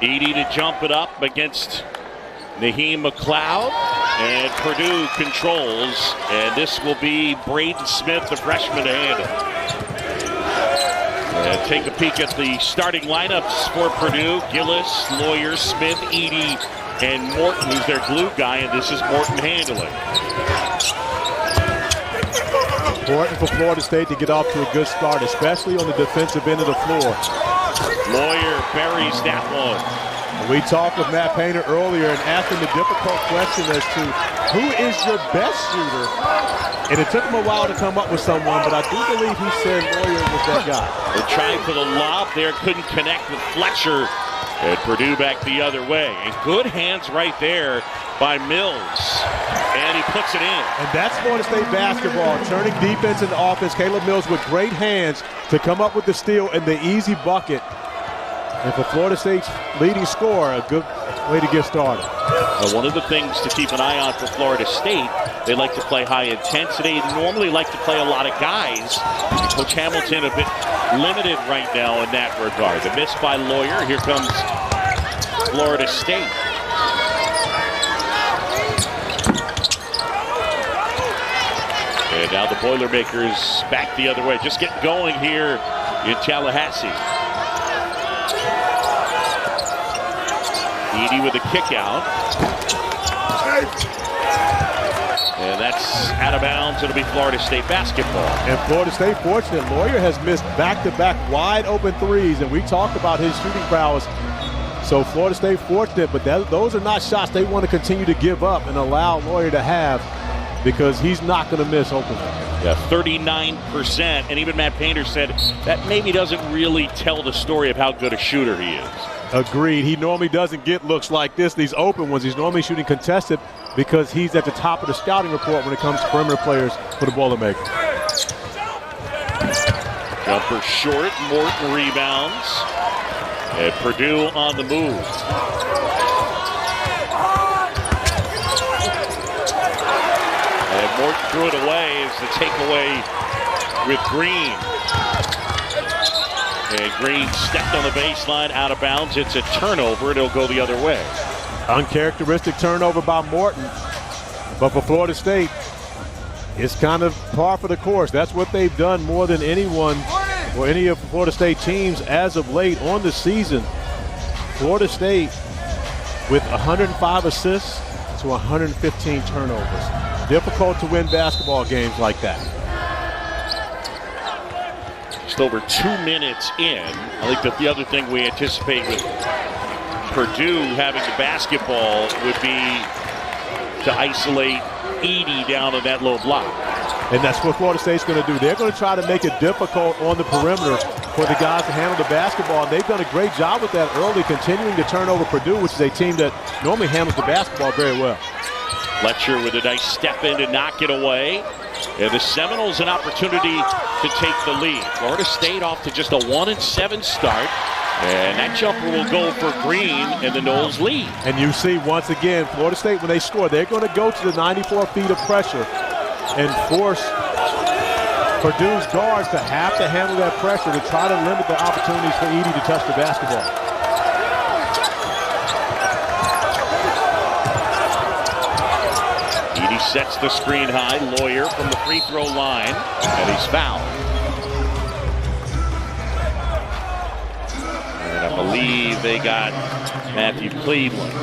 Edey to jump it up against Naheem McLeod, and Purdue controls, and this will be Braden Smith, the freshman, to handle. And take a peek at the starting lineups for Purdue. Gillis, Lawyer, Smith, Edey, and Morton, who's their glue guy, and this is Morton handling. Important for Florida State to get off to a good start, especially on the defensive end of the floor. Lawyer buries that one. We talked with Matt Painter earlier and asked him the difficult question as to who is your best shooter. And it took him a while to come up with someone, but I do believe he said Lawyer was that guy. They tried for the lob there, couldn't connect with Fletcher. And Purdue back the other way. And good hands right there by Mills. And he puts it in. And that's Florida State basketball, turning defense into offense. Caleb Mills with great hands to come up with the steal and the easy bucket. And for Florida State's leading scorer, a good way to get started. One of the things to keep an eye on for Florida State, they like to play high intensity. They normally like to play a lot of guys. Coach Hamilton a bit limited right now in that regard. The miss by Lawyer. Here comes Florida State. And now the Boilermakers back the other way. Just getting going here in Tallahassee. Edey with a kick out. And that's out of bounds. It'll be Florida State basketball. And Florida State fortunate. Lawyer has missed back-to-back wide open threes, and we talked about his shooting prowess. So Florida State fortunate, but those are not shots they want to continue to give up and allow Lawyer to have, because he's not going to miss openly. Yeah, 39%. And even Matt Painter said that maybe doesn't really tell the story of how good a shooter he is. Agreed. He normally doesn't get looks like this, these open ones. He's normally shooting contested because he's at the top of the scouting report when it comes to perimeter players for the Boilermakers. Jumper short. Morton rebounds. And Purdue on the move. And Morton threw it away as the takeaway with Green. And Green stepped on the baseline, out of bounds. It's a turnover, and it'll go the other way. Uncharacteristic turnover by Morton. But for Florida State, it's kind of par for the course. That's what they've done more than anyone or any of the Florida State teams as of late on the season. Florida State with 105 assists to 115 turnovers. Difficult to win basketball games like that. Just over 2 minutes in. I think that the other thing we anticipate with Purdue having the basketball would be to isolate Edey down on that low block. And that's what Florida State's going to do. They're going to try to make it difficult on the perimeter for the guys to handle the basketball. And they've done a great job with that early, continuing to turn over Purdue, which is a team that normally handles the basketball very well. Fletcher with a nice step in to knock it away. And the Seminoles an opportunity to take the lead. Florida State off to just a 1-7 start. And that jumper will go for Green, and the Noles lead. And you see, once again, Florida State, when they score, they're going to go to the 94 feet of pressure and force Purdue's guards to have to handle that pressure to try to limit the opportunities for Edey to touch the basketball. Edey sets the screen high. Lawyer from the free throw line, and he's fouled. And I believe they got Matthew Cleveland.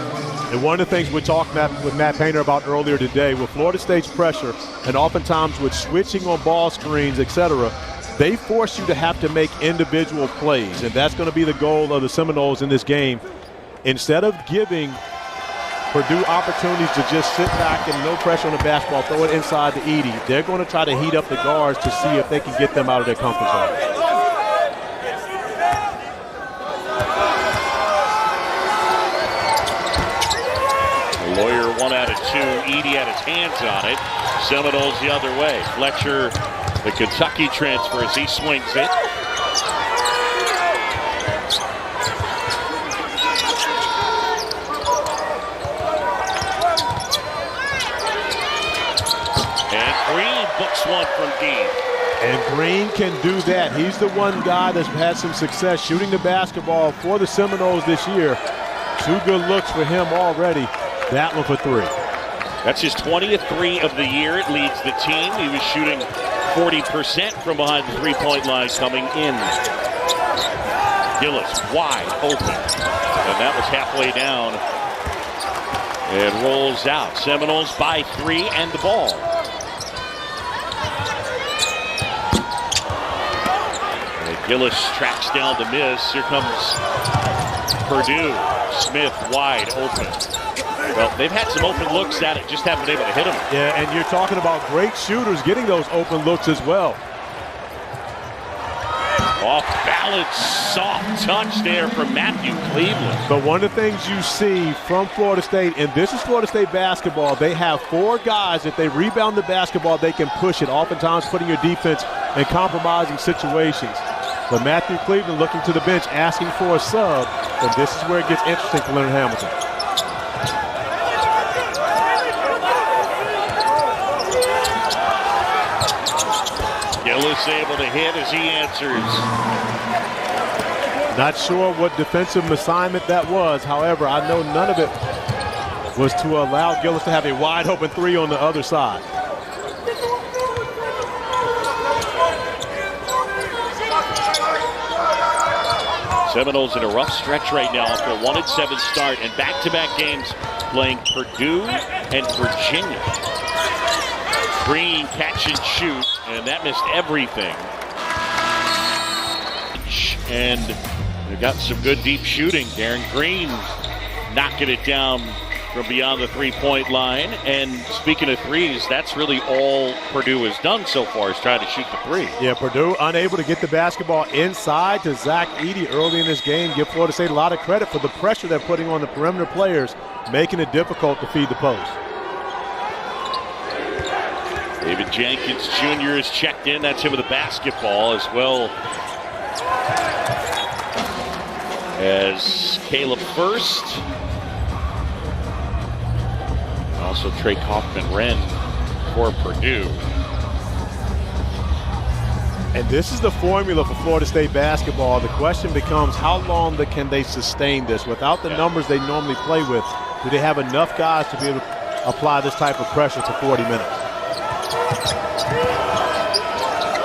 And one of the things we talked with Matt Painter about earlier today, with Florida State's pressure and oftentimes with switching on ball screens, etc., they force you to have to make individual plays. And that's going to be the goal of the Seminoles in this game. Instead of giving Purdue opportunities to just sit back and no pressure on the basketball, throw it inside to Edey, they're going to try to heat up the guards to see if they can get them out of their comfort zone. Lawyer 1 out of 2. Edey had his hands on it. Seminoles the other way. Fletcher, the Kentucky transfer, as he swings it. And Green books one from deep. And Green can do that. He's the one guy that's had some success shooting the basketball for the Seminoles this year. 2 good looks for him already. That one for 3. That's his 20th 3 of the year. It leads the team. He was shooting 40% from behind the three-point line coming in. Gillis wide open. And that was halfway down. It rolls out. Seminoles by 3 and the ball. And Gillis tracks down the miss. Here comes Purdue. Smith wide open. Well, they've had some open looks at it, just haven't been able to hit them. Yeah, and you're talking about great shooters getting those open looks as well. Off balance, soft touch there from Matthew Cleveland. But one of the things you see from Florida State, and this is Florida State basketball, they have 4 guys that they rebound the basketball, they can push it, oftentimes putting your defense in compromising situations. But Matthew Cleveland looking to the bench, asking for a sub, and this is where it gets interesting for Leonard Hamilton. Gillis able to hit as he answers. Not sure what defensive assignment that was. However, I know none of it was to allow Gillis to have a wide open 3 on the other side. Seminoles in a rough stretch right now after a 1-7 start and back-to-back games playing Purdue and Virginia. Green catch and shoot, and that missed everything. And they've got some good deep shooting. Darren Green knocking it down from beyond the three-point line. And speaking of threes, that's really all Purdue has done so far is trying to shoot the 3. Yeah, Purdue unable to get the basketball inside to Zack Edey early in this game. Give Florida State a lot of credit for the pressure they're putting on the perimeter players, making it difficult to feed the post. David Jenkins Jr. is checked in. That's him with the basketball as well as Caleb First. Also Trey Kaufman-Wren for Purdue. And this is the formula for Florida State basketball. The question becomes how long can they sustain this? Without the numbers they normally play with, do they have enough guys to be able to apply this type of pressure for 40 minutes?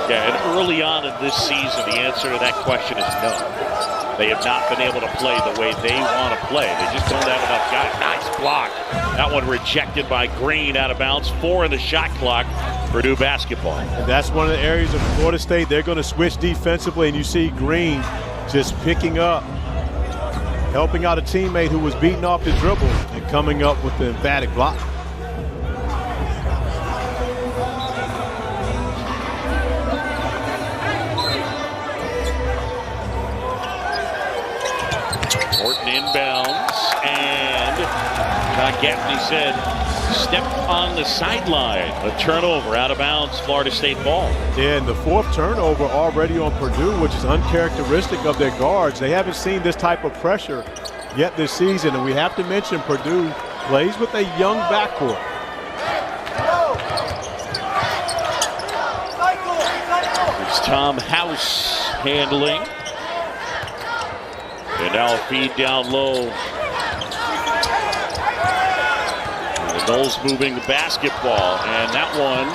Yeah, and early on in this season, the answer to that question is no. They have not been able to play the way they want to play. They just don't have enough guys. Nice block. That one rejected by Green out of bounds. 4 in the shot clock. Purdue basketball. And that's one of the areas of Florida State. They're going to switch defensively, and you see Green just picking up, helping out a teammate who was beaten off the dribble and coming up with the emphatic block. Morton inbounds, and John Gaffney said, step on the sideline. A turnover out of bounds, Florida State ball. Yeah, and the 4th turnover already on Purdue, which is uncharacteristic of their guards. They haven't seen this type of pressure yet this season, and we have to mention Purdue plays with a young backcourt. It's Tom House handling. And now a feed down low. And the Noles moving the basketball. And that one,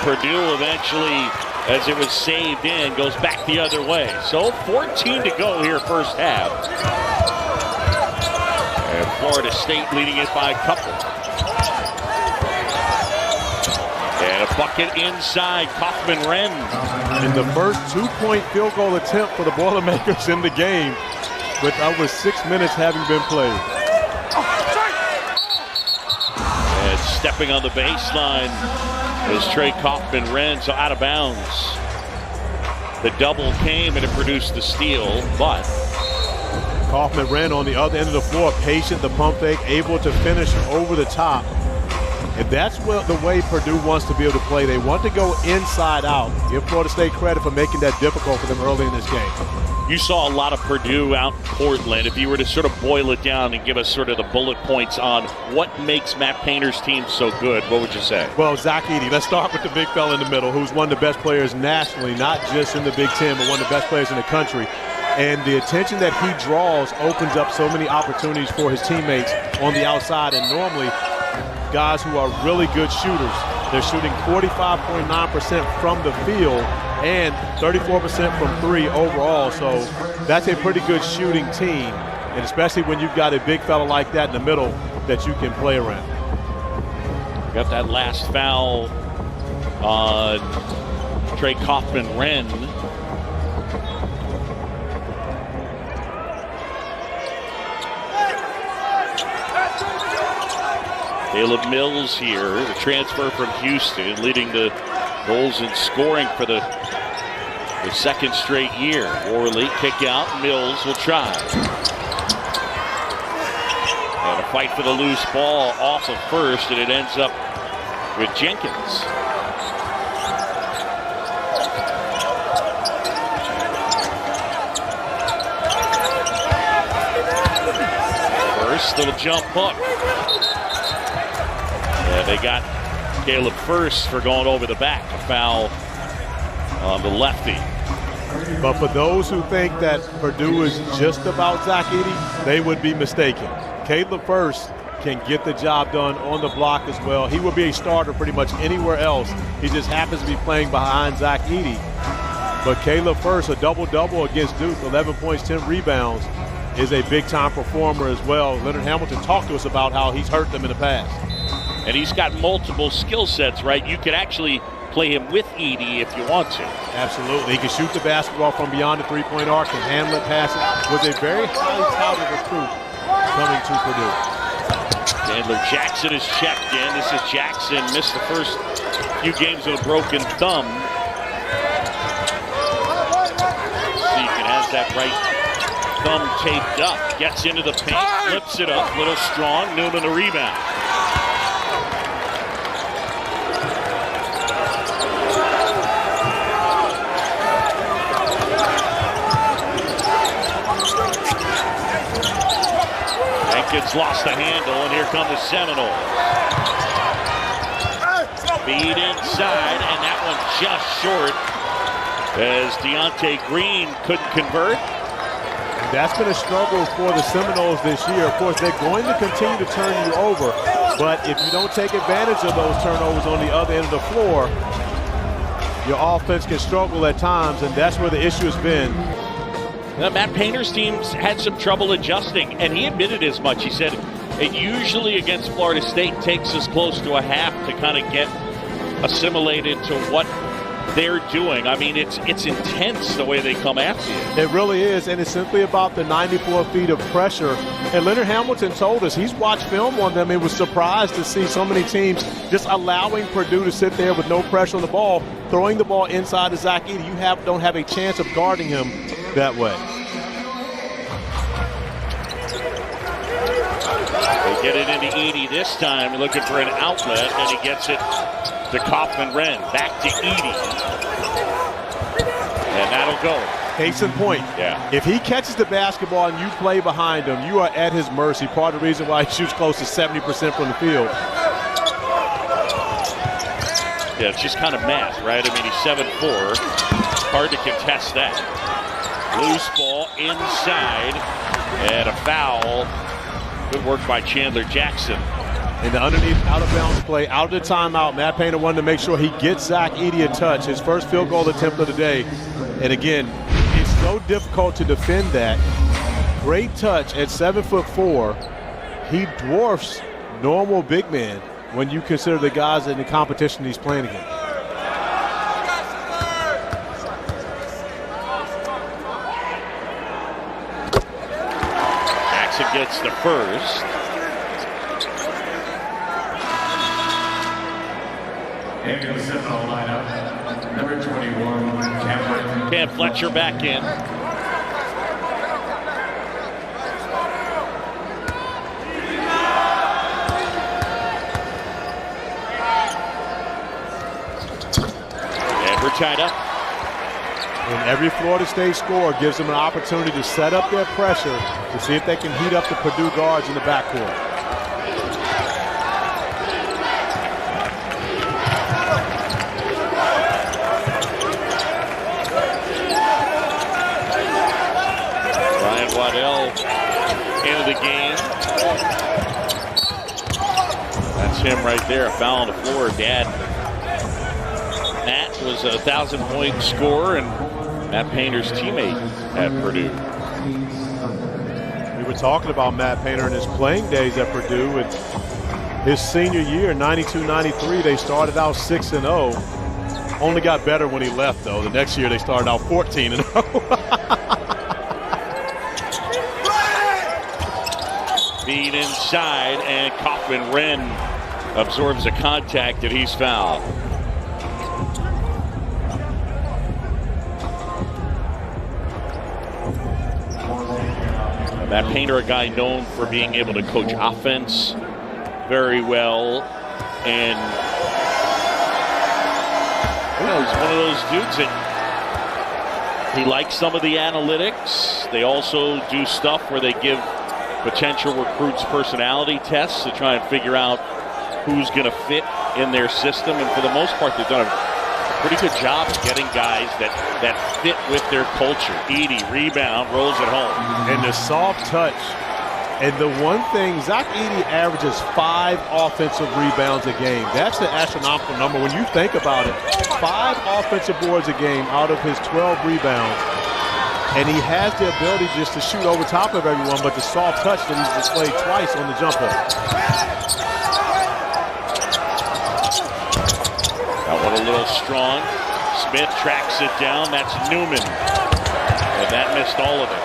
Purdue eventually, as it was saved in, goes back the other way. So 14 to go here first half. And Florida State leading it by a couple. And a bucket inside, Kaufman-Wren. In the first 2-point field goal attempt for the Boilermakers in the game, with over 6 minutes having been played. And stepping on the baseline is Trey Kaufman-Wren, so out of bounds. The double came and it produced the steal, but Kaufman-Wren on the other end of the floor, patient, the pump fake, able to finish over the top. And that's the way Purdue wants to be able to play. They want to go inside out. Give Florida State credit for making that difficult for them early in this game. You saw a lot of Purdue out in Portland. If you were to sort of boil it down and give us sort of the bullet points on what makes Matt Painter's team so good, what would you say? Well, Zack Edey. Let's start with the big fella in the middle, who's one of the best players nationally, not just in the Big Ten, but one of the best players in the country. And the attention that he draws opens up so many opportunities for his teammates on the outside. And normally, guys who are really good shooters, they're shooting 45.9% from the field and 34% from three overall. So that's a pretty good shooting team. And especially when you've got a big fella like that in the middle that you can play around. Got that last foul on Trey Kaufman-Renn. Caleb Mills here, the transfer from Houston, leading the goals in scoring for the second straight year. Worley kick out, Mills will try. And a fight for the loose ball off of first, and it ends up with Jenkins. First, little jump hook. And they got Caleb First for going over the back. A foul on the lefty. But for those who think that Purdue is just about Zack Edey, they would be mistaken. Caleb First can get the job done on the block as well. He would be a starter pretty much anywhere else. He just happens to be playing behind Zack Edey. But Caleb First, a double-double against Duke, 11 points, 10 rebounds, is a big-time performer as well. Leonard Hamilton talked to us about how he's hurt them in the past. And he's got multiple skill sets, right? You could actually play him with Edey if you want to. Absolutely. He can shoot the basketball from beyond the three-point arc, can handle it, pass it. Was a very highly touted recruit coming to Purdue. Chandler Jackson is checked in. This is Jackson. Missed the first few games with a broken thumb. Deacon has that right thumb taped up. Gets into the paint, flips it up. Little strong. Newman the rebound. Jenkins lost the handle, and here come the Seminoles. Feed inside, and that one just short as Deontay Green couldn't convert. That's been a struggle for the Seminoles this year. Of course, they're going to continue to turn you over, but if you don't take advantage of those turnovers on the other end of the floor, your offense can struggle at times, and that's where the issue has been. Matt Painter's teams had some trouble adjusting, and he admitted as much. He said it usually against Florida State takes us close to a half to kind of get assimilated to what they're doing. I mean, it's intense the way they come after you. It really is, and it's simply about the 94 feet of pressure. And Leonard Hamilton told us he's watched film on them and was surprised to see so many teams just allowing Purdue to sit there with no pressure on the ball, throwing the ball inside to Zack Edey. You don't have a chance of guarding him that way. They get it into Edey this time, looking for an outlet, and he gets it to Kaufman-Renn. Back to Edey. And that'll go. Case in point. Yeah. If he catches the basketball and you play behind him, you are at his mercy. Part of the reason why he shoots close to 70% from the field. Yeah, it's just kind of math, right? I mean, he's 7'4". Hard to contest that. Loose ball inside, and a foul. Good work by Chandler Jackson. And the underneath out-of-bounds play, out of the timeout, Matt Painter wanted to make sure he gets Zack Edey a touch, his first field goal attempt of the day. And again, it's so difficult to defend that. Great touch at 7'4". He dwarfs normal big men when you consider the guys in the competition he's playing against. Jackson gets the first. Into the Seminole lineup, number 21, Cam Fletcher back in. And we're tied up. And every Florida State score gives them an opportunity to set up their pressure to see if they can heat up the Purdue guards in the backcourt. And Waddell into the game. That's him right there. A foul on the floor. Dad. Matt was a 1,000-point scorer and Matt Painter's teammate at Purdue. We were talking about Matt Painter in his playing days at Purdue. And his senior year, 92-93, they started out 6-0. Only got better when he left, though. The next year, they started out 14-0. Feed inside, and Kaufman Wren absorbs a contact, and he's fouled. Matt Painter, a guy known for being able to coach offense very well, and he's one of those dudes that he likes some of the analytics. They also do stuff where they give potential recruits personality tests to try and figure out who's going to fit in their system, and for the most part, they've done a pretty good job of getting guys that fit with their culture. Edey, rebound, rolls it home. And the soft touch. And the one thing, Zack Edey averages 5 offensive rebounds a game. That's an astronomical number when you think about it. 5 offensive boards a game out of his 12 rebounds. And he has the ability just to shoot over top of everyone, but the soft touch that he's displayed twice on the jumper. That one a little strong. Smith tracks it down. That's Newman. And that missed all of it.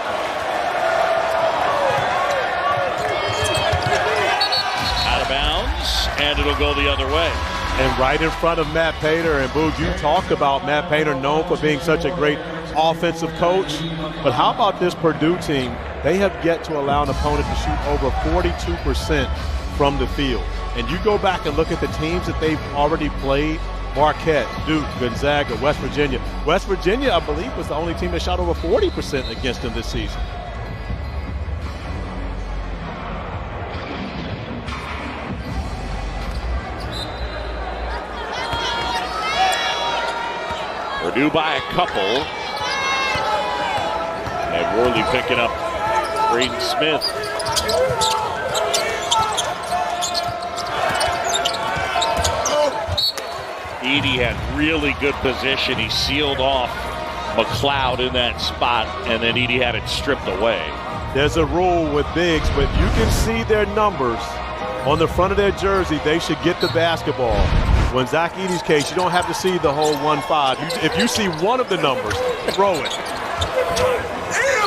Out of bounds, and it'll go the other way. And right in front of Matt Painter. And Boog, you talked about Matt Painter known for being such a great offensive coach. But how about this Purdue team? They have yet to allow an opponent to shoot over 42% from the field. And you go back and look at the teams that they've already played. Marquette, Duke, Gonzaga, West Virginia. West Virginia, I believe, was the only team that shot over 40% against them this season. Purdue by a couple. And Worley picking up Braden Smith. Edey had really good position. He sealed off McLeod in that spot, and then Edey had it stripped away. There's a rule with bigs, but you can see their numbers on the front of their jersey. They should get the basketball. When Zack Edey's case, you don't have to see the whole 1-5. If you see one of the numbers, throw it.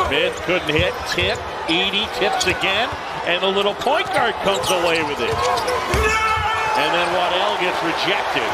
Smith couldn't hit. Tip. Edey tips again, and the little point guard comes away with it. And then Waddell gets rejected.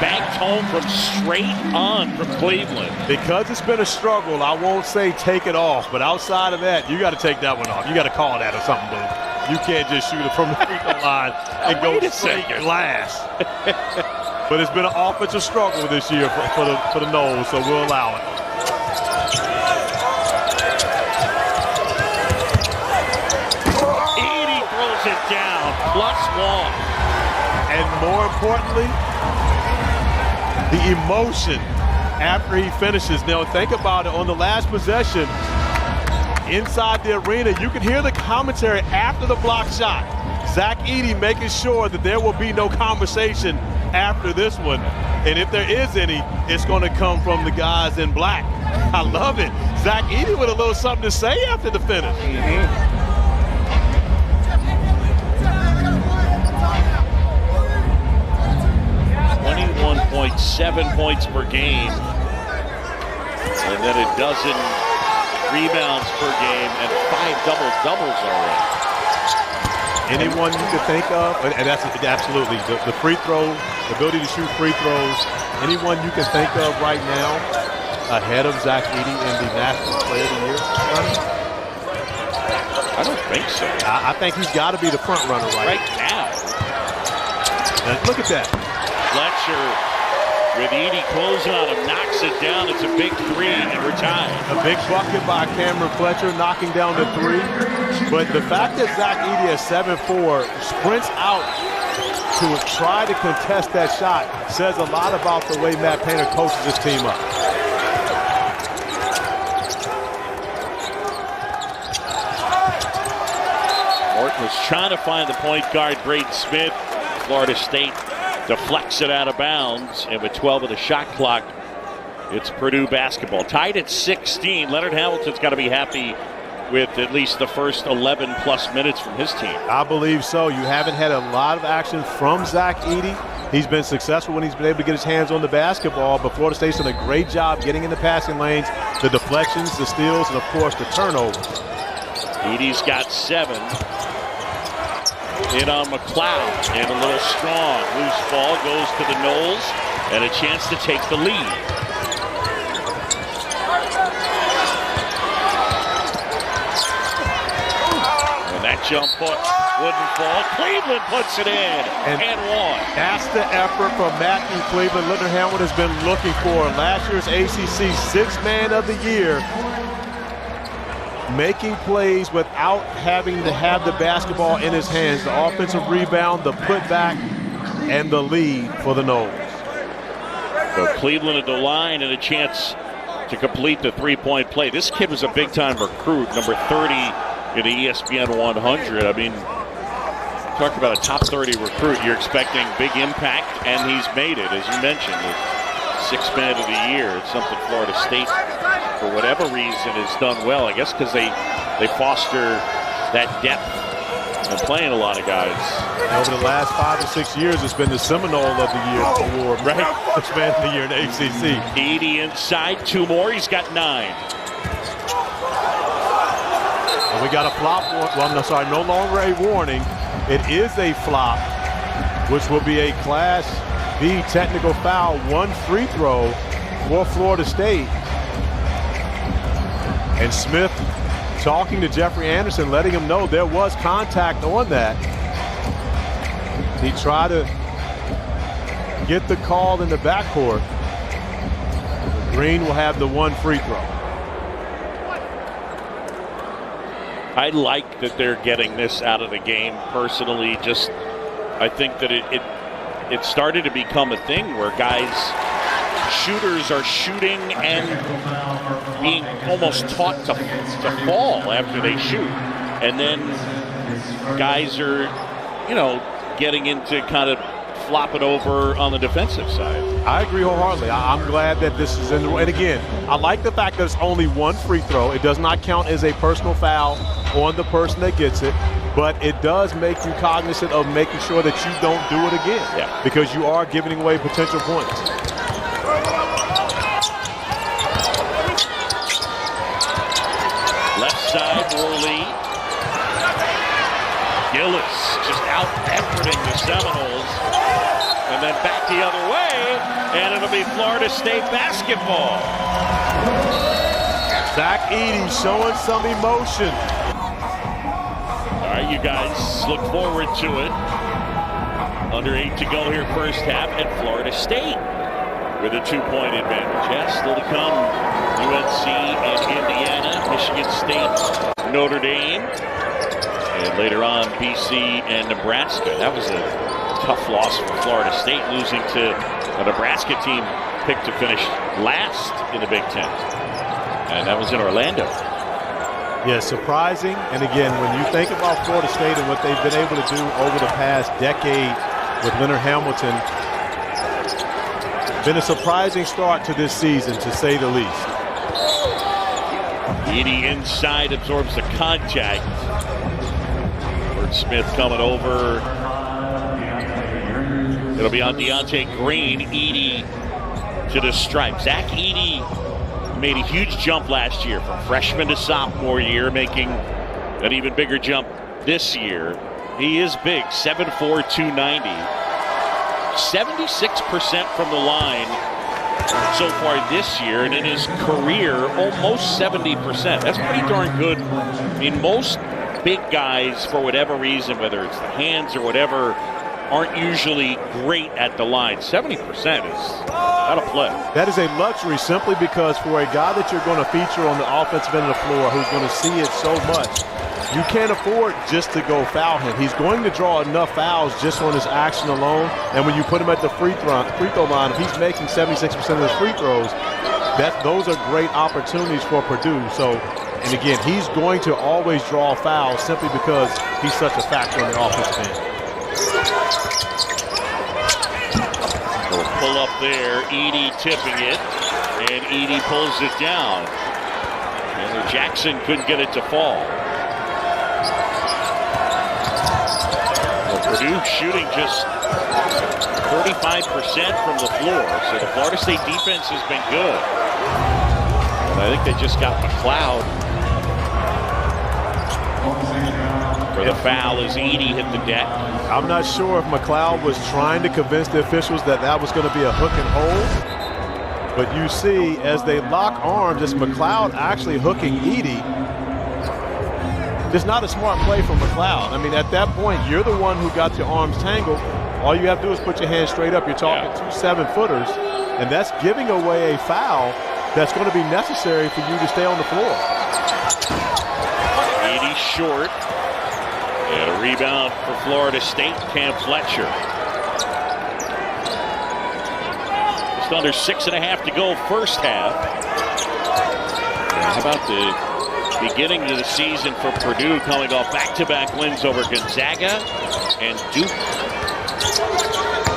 Banked home from straight on from Cleveland. Because it's been a struggle, I won't say take it off, but outside of that, you got to take that one off. You got to call that or something, Blue. You can't just shoot it from the free throw line and go straight glass. But it's been an offensive struggle this year for the Noles, so we'll allow it. Edey throws it down, +1. And more importantly, the emotion after he finishes. Now think about it, on the last possession, inside the arena, you can hear the commentary after the block shot. Zack Edey making sure that there will be no conversation after this one. And if there is any, it's going to come from the guys in black. I love it. Zack Edey with a little something to say after the finish. 21.7 points per game, and then a dozen rebounds per game, and 5 double-doubles already. Anyone you could think of, and that's absolutely the free throw, the ability to shoot free throws. Anyone you can think of right now ahead of Zack Edey in the National Player of the Year running? I don't think so. I think he's got to be the front runner right now. And look at that. Fletcher with Edey closing on him, knocks it down. It's a big three, and we're tied. A big bucket by Cameron Fletcher, knocking down the three. But the fact that Zack Edey at 7'4" sprints out to try to contest that shot says a lot about the way Matt Painter coaches his team up. Morton was trying to find the point guard, Braden Smith. Florida State deflects it out of bounds, and with 12 of the shot clock, it's Purdue basketball. Tied at 16. Leonard Hamilton's got to be happy with at least the first 11-plus minutes from his team. I believe so. You haven't had a lot of action from Zack Edey. He's been successful when he's been able to get his hands on the basketball, but Florida State's done a great job getting in the passing lanes, the deflections, the steals, and, of course, the turnovers. Edey's got 7. In on McLeod, and a little strong. Loose ball goes to the Knowles, and a chance to take the lead. And that jump hook wouldn't fall. Cleveland puts it in, and one. That's the effort from Matthew Cleveland. Leonard Hamilton has been looking for last year's ACC Sixth Man of the Year. Making plays without having to have the basketball in his hands. The offensive rebound, the putback, and the lead for the Noles. So Cleveland at the line and a chance to complete the three-point play. This kid was a big-time recruit, number 30 in the ESPN 100. I mean, talk about a top 30 recruit. You're expecting big impact, and he's made it, as you mentioned. The Sixth Man of the Year. It's something Florida State, for whatever reason, has done well. I guess because they foster that depth and playing a lot of guys. Over the last 5 or 6 years, it's been the Seminole of the Year award, right? Sixth Man of the Year in the ACC. Edey inside, 2 more. He's got 9. And we got a flop. Well, I'm sorry, no longer a warning. It is a flop, which will be a Class B technical foul, 1 free throw for Florida State. And Smith talking to Jeffrey Anderson, letting him know there was contact on that. He tried to get the call in the backcourt. Green will have the 1 free throw. I like that they're getting this out of the game personally. Just, I think that it started to become a thing where shooters are shooting and being almost taught to fall after they shoot. And then guys are, getting into kind of flopping over on the defensive side. I agree wholeheartedly. I'm glad that this is in the, and again, I like the fact that it's only 1 free throw. It does not count as a personal foul on the person that gets it, but it does make you cognizant of making sure that you don't do it again, because you are giving away potential points. Left side, Worley. Gillis just out-efforting the Seminoles. And then back the other way, and it'll be Florida State basketball. Zack Edey showing some emotion. All right, you guys look forward to it. Under 8 to go here first half, and Florida State with a 2-point advantage. Yes, still to come. UNC and Indiana, Michigan State, Notre Dame, and later on BC and Nebraska. That was a tough loss for Florida State, losing to a Nebraska team picked to finish last in the Big Ten. And that was in Orlando. Yeah, surprising. And again, when you think about Florida State and what they've been able to do over the past decade with Leonard Hamilton, been a surprising start to this season, to say the least. Edey inside, absorbs the contact. Smith coming over. It'll be on Deontay Green. Edey to the stripe. Zack Edey made a huge jump last year from freshman to sophomore year, making an even bigger jump this year. He is big, 7'4", 290. 76% from the line so far this year, and in his career, almost 70%. That's pretty darn good. I mean, most big guys, for whatever reason, whether it's the hands or whatever, aren't usually great at the line. 70% is not a play. That is a luxury simply because for a guy that you're going to feature on the offensive end of the floor who's going to see it so much, you can't afford just to go foul him. He's going to draw enough fouls just on his action alone. And when you put him at the free throw line, if he's making 76% of his free throws, those are great opportunities for Purdue. So, and again, he's going to always draw fouls simply because he's such a factor on the offensive end. Pull up there, Edey tipping it, and Edey pulls it down. And Jackson couldn't get it to fall. Purdue shooting just 45% from the floor, so the Florida State defense has been good. And I think they just got McLeod for the foul as Edey hit the deck. I'm not sure if McLeod was trying to convince the officials that was going to be a hook and hold, but you see as they lock arms, it's McLeod actually hooking Edey. It's not a smart play from McLeod. I mean, at that point, you're the one who got your arms tangled. All you have to do is put your hands straight up. You're talking 2 7-footers, and that's giving away a foul that's going to be necessary for you to stay on the floor. Edey short. And a rebound for Florida State, Cam Fletcher. Just under 6.5 to go first half. How about the beginning of the season for Purdue, coming off back-to-back wins over Gonzaga and Duke?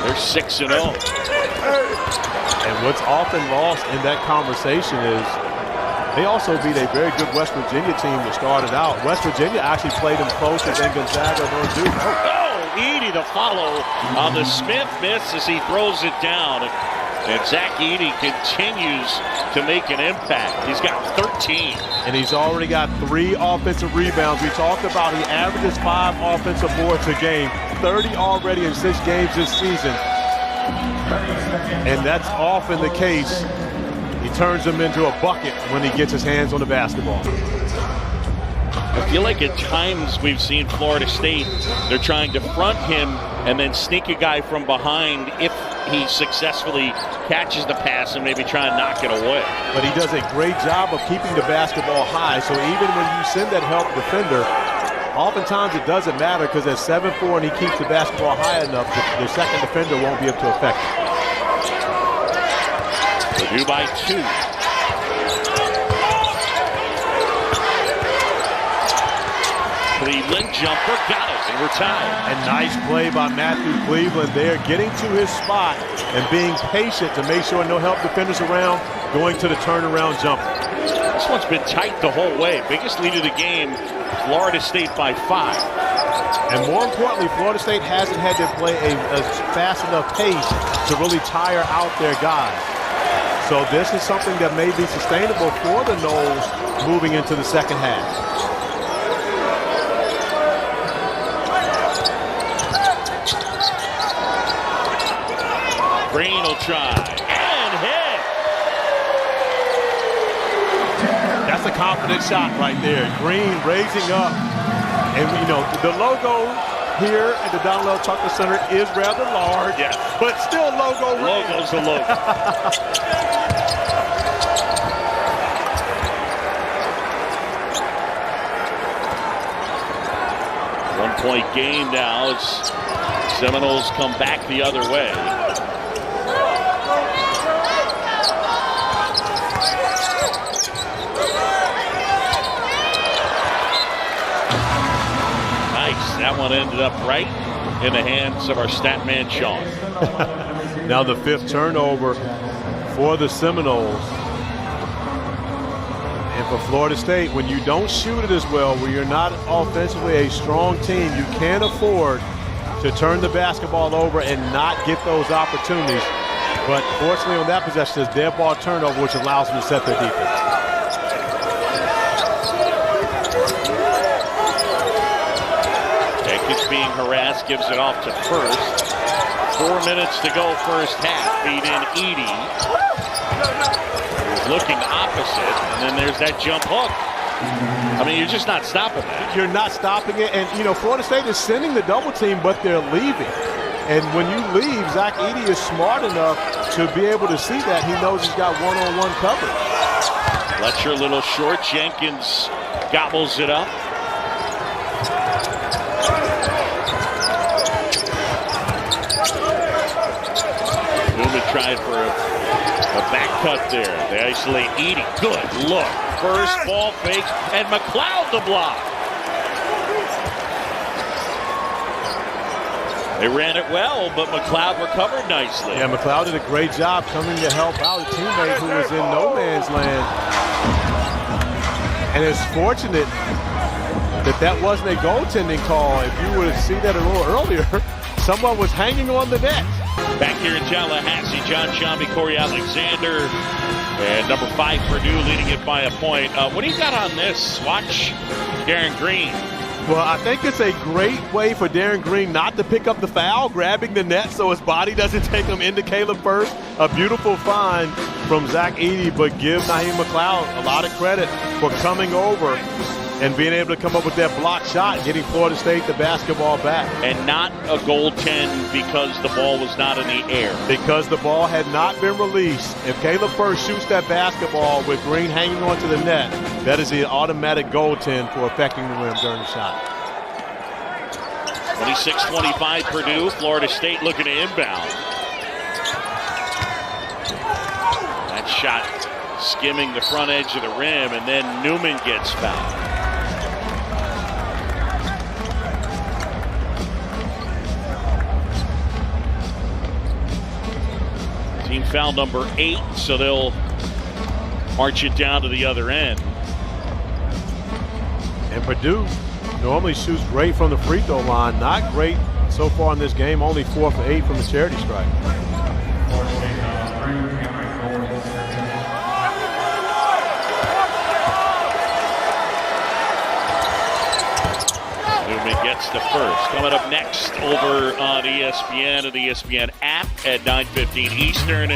They're 6-0. And what's often lost in that conversation is they also beat a very good West Virginia team that started out. West Virginia actually played them closer than Gonzaga or Duke. Oh, Edey to follow on the Smith miss as he throws it down. And Zack Edey continues to make an impact. He's got 13. And he's already got 3 offensive rebounds. We talked about he averages 5 offensive boards a game, 30 already in 6 games this season. And that's often the case. He turns them into a bucket when he gets his hands on the basketball. I feel like at times we've seen Florida State, they're trying to front him and then sneak a guy from behind if he successfully catches the pass and maybe try and knock it away. But he does a great job of keeping the basketball high. So even when you send that help defender, oftentimes it doesn't matter because at 7'4" and he keeps the basketball high enough, the second defender won't be able to affect it. Purdue by 2. Cleveland jumper, got it, and we're tied. And nice play by Matthew Cleveland there, getting to his spot and being patient to make sure no help defenders around, going to the turnaround jumper. This one's been tight the whole way. Biggest lead of the game, Florida State by 5. And more importantly, Florida State hasn't had to play a fast enough pace to really tire out their guys. So this is something that may be sustainable for the Noles moving into the second half. Green will try and hit. That's a confident shot right there. Green raising up. And, you know, the logo here at the Donald Tucker Center is rather large, but still logo. Logo's a logo. 1-point game now as Seminoles come back the other way. That one ended up right in the hands of our stat man, Sean. Now the 5th turnover for the Seminoles. And for Florida State, when you don't shoot it as well, when you're not offensively a strong team, you can't afford to turn the basketball over and not get those opportunities. But fortunately on that possession, it's dead ball turnover, which allows them to set their defense. Being harassed, gives it off to first. 4 minutes to go first half. Feed in Edey. He's looking opposite, and then there's that jump hook. I mean, you're just not stopping that. You're not stopping it, and you know, Florida State is sending the double team, but they're leaving. And when you leave, Zack Edey is smart enough to be able to see that. He knows he's got one-on-one coverage. Fletcher a little short. Jenkins gobbles it up. Newman tried for a back cut there. They isolate Edey. Good look. First ball fake, and McLeod the block. They ran it well, but McLeod recovered nicely. Yeah, McLeod did a great job coming to help out a teammate who was in no man's land. And it's fortunate that that wasn't a goaltending call. If you would have seen that a little earlier, someone was hanging on the net. Back here in Tallahassee, John Shambi, Corey Alexander, and number 5 Purdue leading it by a point. What do you got on this? Watch Darren Green. Well, I think it's a great way for Darren Green not to pick up the foul, grabbing the net so his body doesn't take him into Caleb first. A beautiful find from Zack Edey, but give Naheem McLeod a lot of credit for coming over and being able to come up with that block shot, getting Florida State the basketball back. And not a goaltend because the ball was not in the air. Because the ball had not been released. If Caleb first shoots that basketball with Green hanging onto the net, that is the automatic goaltend for affecting the rim during the shot. 26-25 Purdue. Florida State looking to inbound. That shot skimming the front edge of the rim, and then Newman gets fouled. Team foul number 8, so they'll march it down to the other end. And Purdue normally shoots great from the free throw line. Not great so far in this game, only 4 for 8 from the charity stripe. Newman gets the first. Coming up next over on ESPN and the ESPN app at 9:15 Eastern.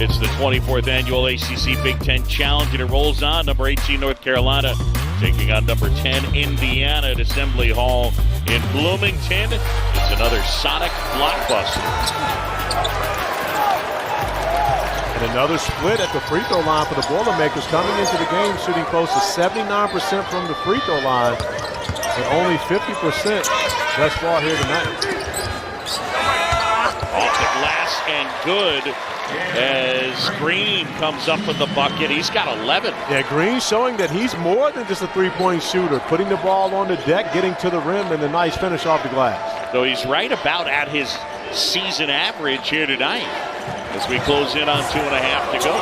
It's the 24th annual ACC Big Ten Challenge, and it rolls on. Number 18 North Carolina taking on number 10 Indiana at Assembly Hall in Bloomington. It's another Sonic blockbuster. And another split at the free throw line for the Boilermakers, coming into the game shooting close to 79% from the free throw line, and only 50% thus far here tonight. Off the glass and good as Green comes up with the bucket. He's got 11. Yeah, Green showing that he's more than just a three-point shooter, putting the ball on the deck, getting to the rim, and a nice finish off the glass. So he's right about at his season average here tonight as we close in on 2.5 to go.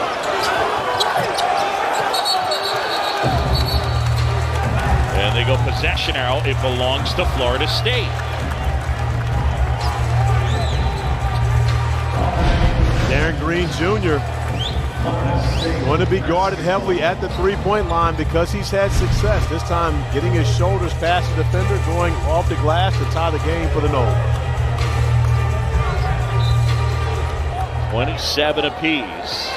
And they go possession arrow. It belongs to Florida State. Darren Green Jr. going to be guarded heavily at the three-point line because he's had success. This time getting his shoulders past the defender, going off the glass to tie the game for the Noles. 27 apiece.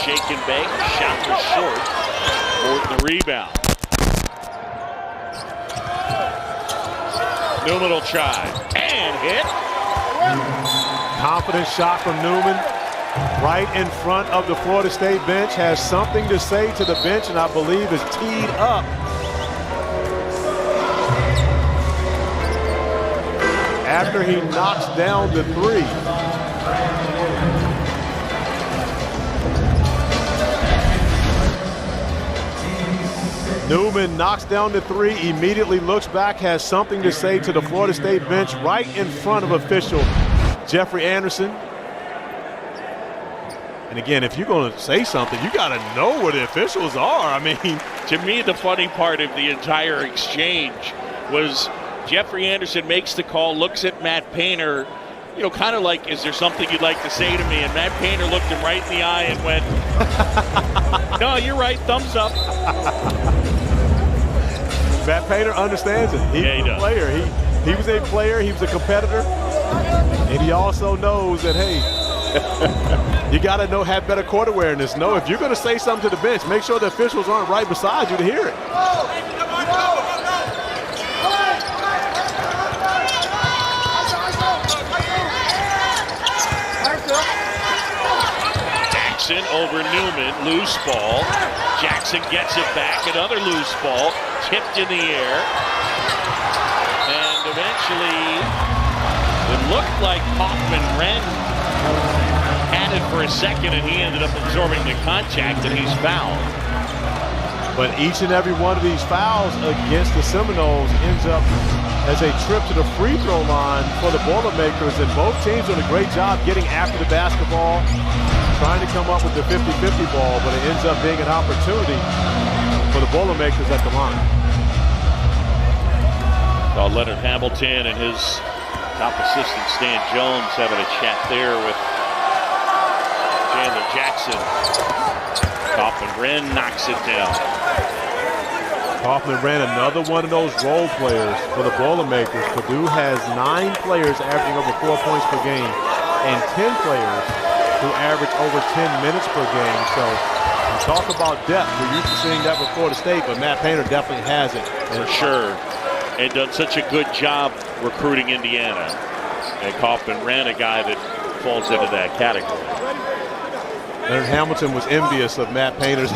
Shake and bake, shot was short. Morton the rebound. Newman will try and hit. Confident shot from Newman right in front of the Florida State bench. Has something to say to the bench, and I believe is teed up. After he knocks down the three. Newman knocks down the three, immediately looks back, has something to say to the Florida State bench right in front of official Jeffrey Anderson. And again, if you're going to say something, you got to know where the officials are. I mean, to me, the funny part of the entire exchange was Jeffrey Anderson makes the call, looks at Matt Painter, you know, kind of like, is there something you'd like to say to me? And Matt Painter looked him right in the eye and went, no, you're right, thumbs up. Matt Painter understands it. He's a player. He was a player. He was a competitor. And he also knows that, hey, You got to have better court awareness. No, if you're going to say something to the bench, make sure the officials aren't right beside you to hear it. Jackson over Newman, loose ball. Jackson gets it back, another loose ball, tipped in the air. And eventually, it looked like Hoffman-Wren had it for a second, and he ended up absorbing the contact, and he's fouled. But each and every one of these fouls against the Seminoles ends up as a trip to the free throw line for the Boilermakers, and both teams doing a great job getting after the basketball, trying to come up with the 50-50 ball, but it ends up being an opportunity for the Boilermakers at the line. Saw Leonard Hamilton and his top assistant Stan Jones having a chat there with Chandler Jackson. Hoffman-Wren knocks it down. Hoffman-Wren, another one of those role players for the Boilermakers. Purdue has 9 players averaging over 4 points per game and 10 players who average over 10 minutes per game. So you talk about depth. We're used to seeing that with Florida State, but Matt Painter definitely has it. For sure. And done such a good job recruiting Indiana. And Hoffman-Wren, a guy that falls into that category. Leonard Hamilton was envious of Matt Painter's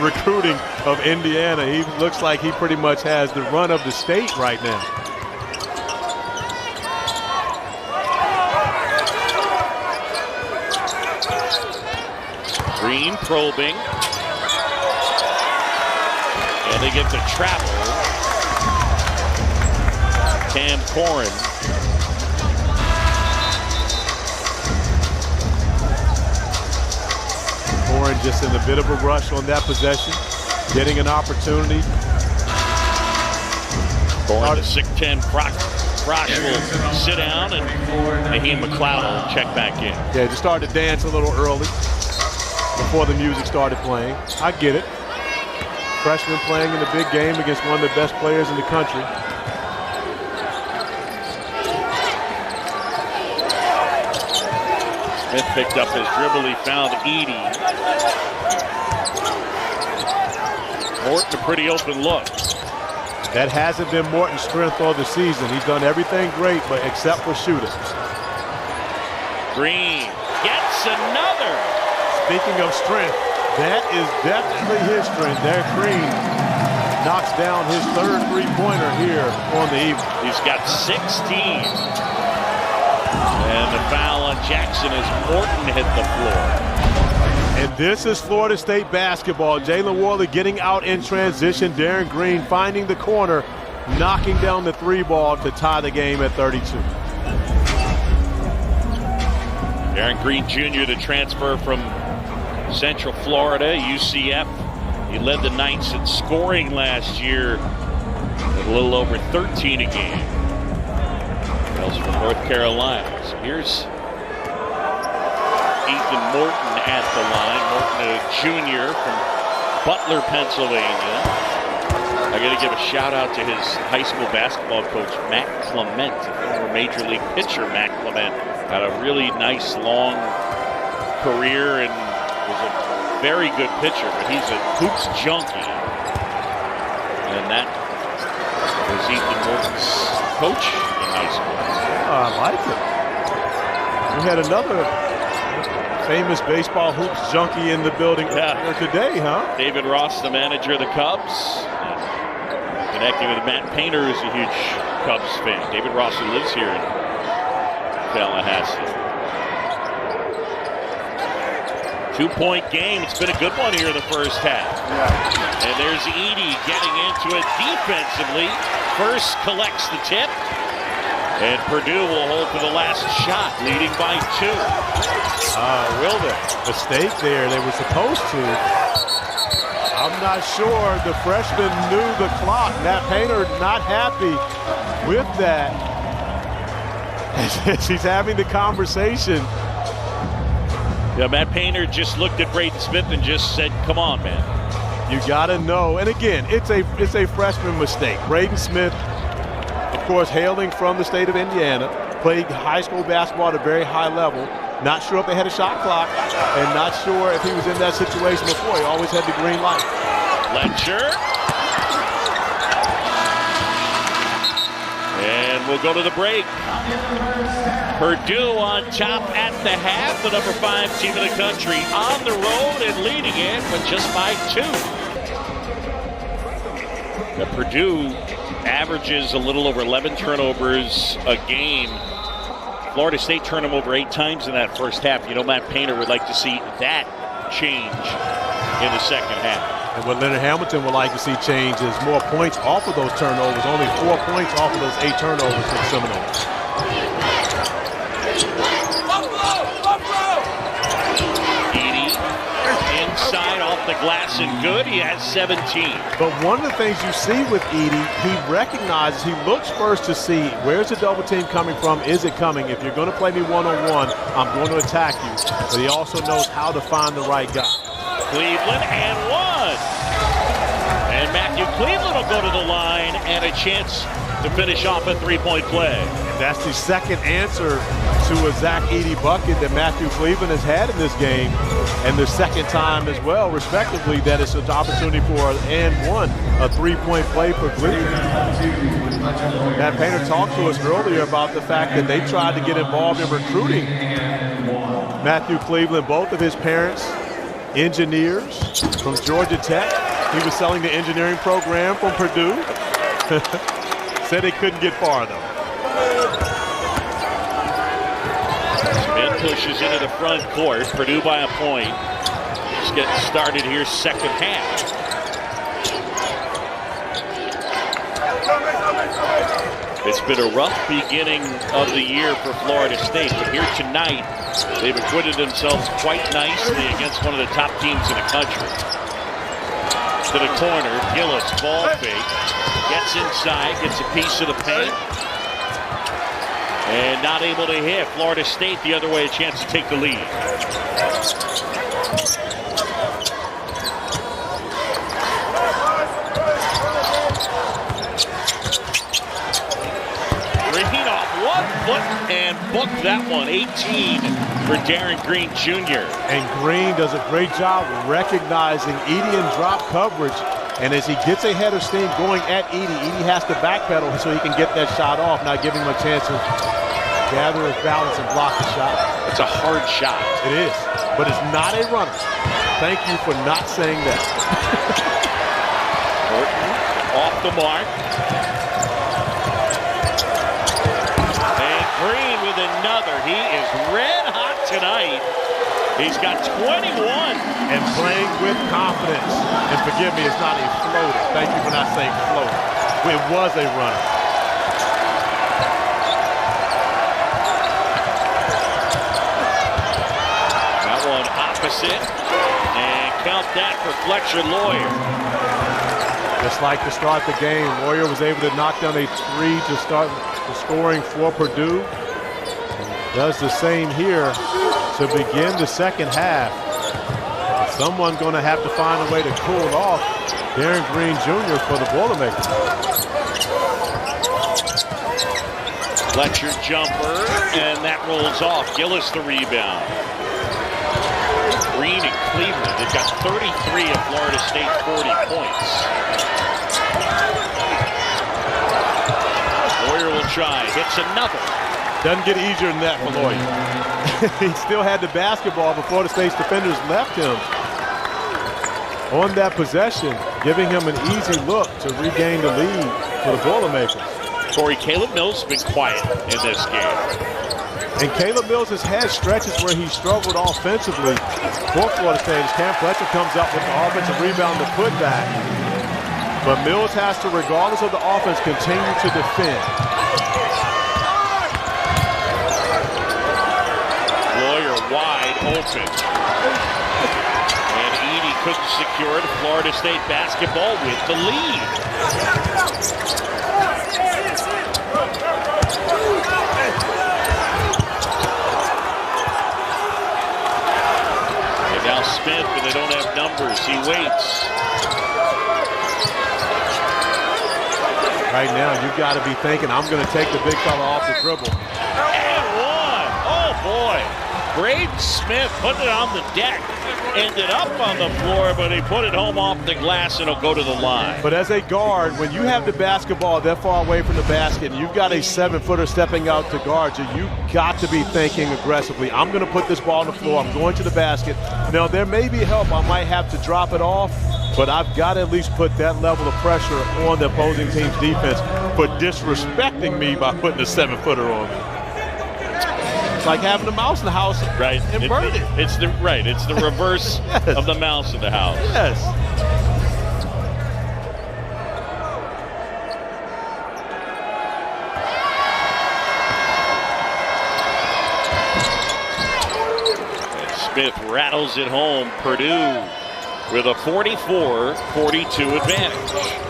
recruiting of Indiana. He looks like he pretty much has the run of the state right now. Green probing. And they get the travel. Cam Corrin. Corrin just in a bit of a rush on that possession, getting an opportunity. Corrin, the 6'10 Frosh will sit down, and Naheem McLeod will check back in. Yeah, just started to dance a little early before the music started playing. I get it. Freshman playing in the big game against one of the best players in the country. Smith picked up his dribble. He found Edey. Morton, a pretty open look. That hasn't been Morton's strength all the season. He's done everything great, but except for shooting. Green gets another. Speaking of strength, that is definitely his strength. Derek Green knocks down his 3rd three-pointer here on the evening. He's got 16. And the foul on Jackson as Morton hit the floor. And this is Florida State basketball. Jalen Worley getting out in transition. Darren Green finding the corner, knocking down the 3-ball to tie the game at 32. Darren Green Jr., the transfer from Central Florida, UCF. He led the Knights in scoring last year at a little over 13 a game. From North Carolina. So here's Ethan Morton at the line. Morton, a junior from Butler, Pennsylvania. I got to give a shout out to his high school basketball coach, Matt Clement, former Major League pitcher. Matt Clement had a really nice long career and was a very good pitcher, but he's a hoops junkie. And that was Ethan Morton's coach in high school. I like it. We had another famous baseball hoops junkie in the building earlier today, huh? David Ross, the manager of the Cubs. Connecting with Matt Painter, who's a huge Cubs fan. David Ross, who lives here in Tallahassee. 2-point game. It's been a good one here in the first half. Yeah. And there's Edey getting into it defensively. First collects the tip. And Purdue will hold for the last shot, leading by 2. Will they? Mistake there. They were supposed to. I'm not sure. The freshman knew the clock. Matt Painter not happy with that. He's having the conversation. Yeah, Matt Painter just looked at Braden Smith and just said, "Come on, man. You got to know." And again, it's a freshman mistake. Braden Smith, of course, hailing from the state of Indiana, played high school basketball at a very high level. Not sure if they had a shot clock, and not sure if he was in that situation before. He always had the green light. Fletcher. And we'll go to the break. Purdue on top at the half, the number 5 team in the country, on the road and leading it, but just by 2. The Purdue averages a little over 11 turnovers a game. Florida State turned them over 8 times in that first half. You know, Matt Painter would like to see that change in the second half. And what Leonard Hamilton would like to see change is more points off of those turnovers. Only 4 points off of those 8 turnovers for the Seminoles. Edey inside off the glass and good. He has 17. But one of the things you see with Edey, he recognizes, he looks first to see where's the double team coming from. Is it coming? If you're going to play me one-on-one, I'm going to attack you. But he also knows how to find the right guy. Cleveland and 1. And Matthew Cleveland will go to the line and a chance to finish off a 3-point play. And that's the second answer to a Zack Edey bucket that Matthew Cleveland has had in this game. And the second time as well, respectively, that it's an opportunity for a 3-point play for Cleveland. Matt Painter talked to us earlier about the fact that they tried to get involved in recruiting Matthew Cleveland. Both of his parents, engineers from Georgia Tech. He was selling the engineering program from Purdue. Said they couldn't get far, though. Smith pushes into the front court. Purdue by a point. Just getting started here, second half. It's been a rough beginning of the year for Florida State, but here tonight, they've acquitted themselves quite nicely against one of the top teams in the country. To the corner, Gillis, ball fake, gets inside, gets a piece of the paint, and not able to hit. Florida State the other way, a chance to take the lead. Green off 1 foot and booked that one. 18 for Darren Green Jr. And Green does a great job recognizing Edey in drop coverage. And as he gets ahead of steam going at Edey, Edey has to backpedal so he can get that shot off, not giving him a chance to gather his balance and block the shot. It's a hard shot. It is, but it's not a runner. Thank you for not saying that. Horton off the mark. And Green with another. He is red hot tonight. He's got 21. And playing with confidence. And forgive me, it's not a floater. Thank you for not saying floater. It was a runner. That one opposite. And count that for Fletcher Lawyer. Just like to start the game, Lawyer was able to knock down a 3 to start the scoring for Purdue. Does the same here to begin the second half. Someone's going to have to find a way to cool it off. Darren Green Jr. for the Boilermakers. Fletcher jumper, and that rolls off. Gillis the rebound. Green and Cleveland, they've got 33 of Florida State's 40 points. Lawyer will try, hits another. Doesn't get easier than that for Lawyer. He still had the basketball before the State's defenders left him on that possession, giving him an easy look to regain the lead for the Boilermakers. Corey, Caleb Mills has been quiet in this game. And Caleb Mills has had stretches where he struggled offensively for Florida State. Cam Fletcher comes up with the offensive rebound to put back. But Mills has to, regardless of the offense, continue to defend. Lawyer wide open. And Edey couldn't secure it. Florida State basketball with the lead. And now Smith, but they don't have numbers. He waits. Right now, you've got to be thinking, I'm going to take the big fella off the dribble. boy. Braden Smith putting it on the deck. Ended up on the floor, but he put it home off the glass and it'll go to the line. But as a guard, when you have the basketball that far away from the basket and you've got a 7-footer stepping out to guard you, you've got to be thinking aggressively. I'm going to put this ball on the floor. I'm going to the basket. Now, there may be help. I might have to drop it off, but I've got to at least put that level of pressure on the opposing team's defense for disrespecting me by putting a 7-footer on me. It's like having a mouse in the house, right? And burn it. It's the reverse yes. of the mouse in the house. Yes. And Smith rattles it home. Purdue with a 44-42 advantage.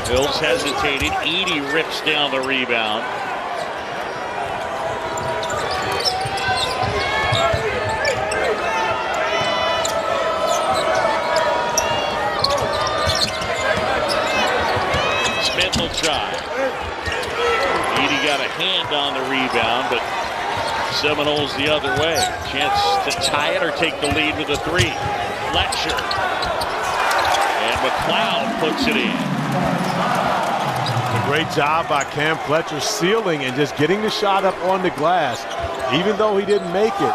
Bills hesitated. Edey rips down the rebound. Smith will try. Edey got a hand on the rebound, but Seminoles the other way. Chance to tie it or take the lead with a three. Fletcher. And McLeod puts it in. A great job by Cam Fletcher sealing and just getting the shot up on the glass. Even though he didn't make it,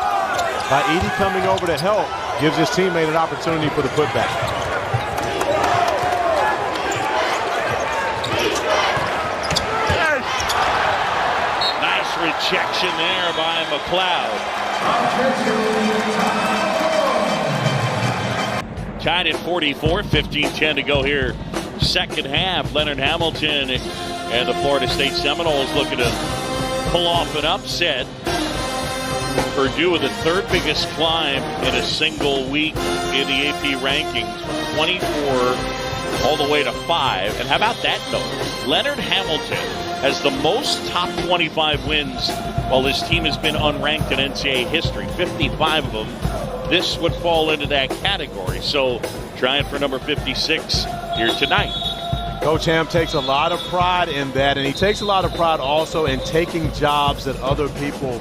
by Edey coming over to help, gives his teammate an opportunity for the putback. Nice rejection there by McLeod. Tied at 44, 15-10 to go here. Second half, Leonard Hamilton and the Florida State Seminoles looking to pull off an upset. Purdue with the third biggest climb in a single week in the AP rankings, from 24 all the way to 5. And how about that note? Leonard Hamilton has the most top 25 wins while his team has been unranked in NCAA history, 55 of them. This would fall into that category. So trying for number 56 here tonight. Coach Ham takes a lot of pride in that, and he takes a lot of pride also in taking jobs that other people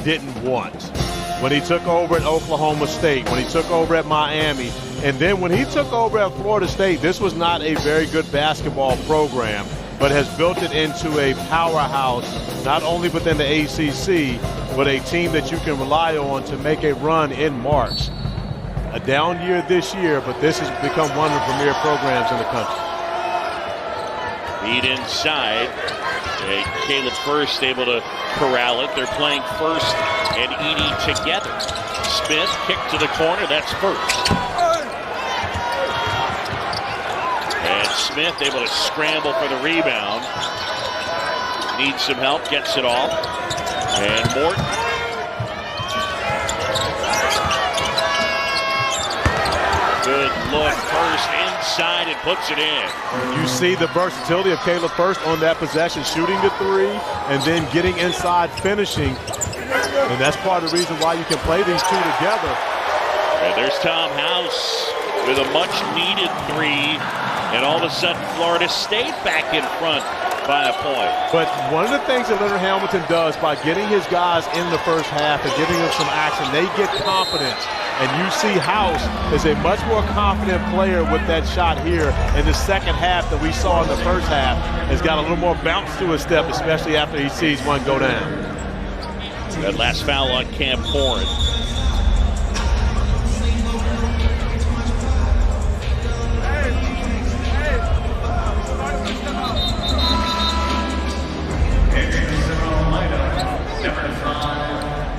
didn't want. When he took over at Oklahoma State, when he took over at Miami, and then when he took over at Florida State, this was not a very good basketball program, but has built it into a powerhouse, not only within the ACC, but a team that you can rely on to make a run in March. A down year this year, but this has become one of the premier programs in the country. Beat inside. Caleb First able to corral it. They're playing First and Edey together. Smith kick to the corner. That's First. And Smith able to scramble for the rebound. Needs some help. Gets it off. And Morton. Good look. First inside and puts it in. You see the versatility of Caleb First on that possession, shooting the three and then getting inside, finishing. And that's part of the reason why you can play these two together. And there's Tom House with a much-needed three. And all of a sudden, Florida State back in front by a point. But one of the things that Leonard Hamilton does by getting his guys in the first half and giving them some action, they get confidence. And you see House is a much more confident player with that shot here in the second half than we saw in the first half. Has got a little more bounce to his step, especially after he sees one go down. That last foul on Cam Horn.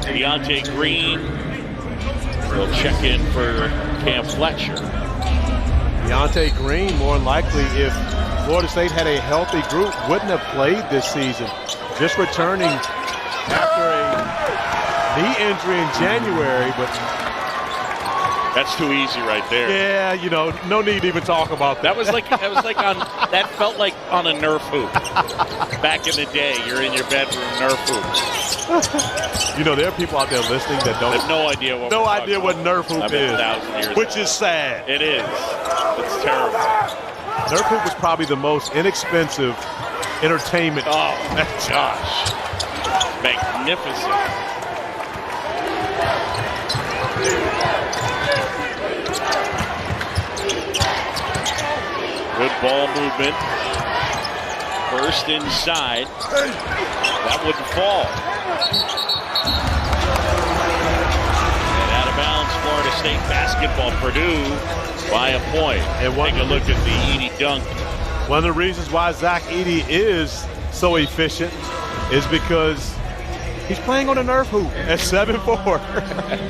Deontay Green will check in for Cam Fletcher. Deontay Green, more than likely, if Florida State had a healthy group, wouldn't have played this season. Just returning after a knee injury in January, but that's too easy right there. Yeah, you know, no need to even talk about that. That felt like on a Nerf hoop. Back in the day, you're in your bedroom, Nerf hoops. You know, there are people out there listening that don't have no idea what Nerf hoop is, 1,000 years which old. is sad. It is. It's terrible. Nerf hoop was probably the most inexpensive entertainment. Oh, gosh. Magnificent. Good ball movement. First inside. That wouldn't fall. And out of bounds, Florida State basketball. Purdue by a point. And take a look at the Edey dunk. One of the reasons why Zack Edey is so efficient is because he's playing on a Nerf hoop at 7'4".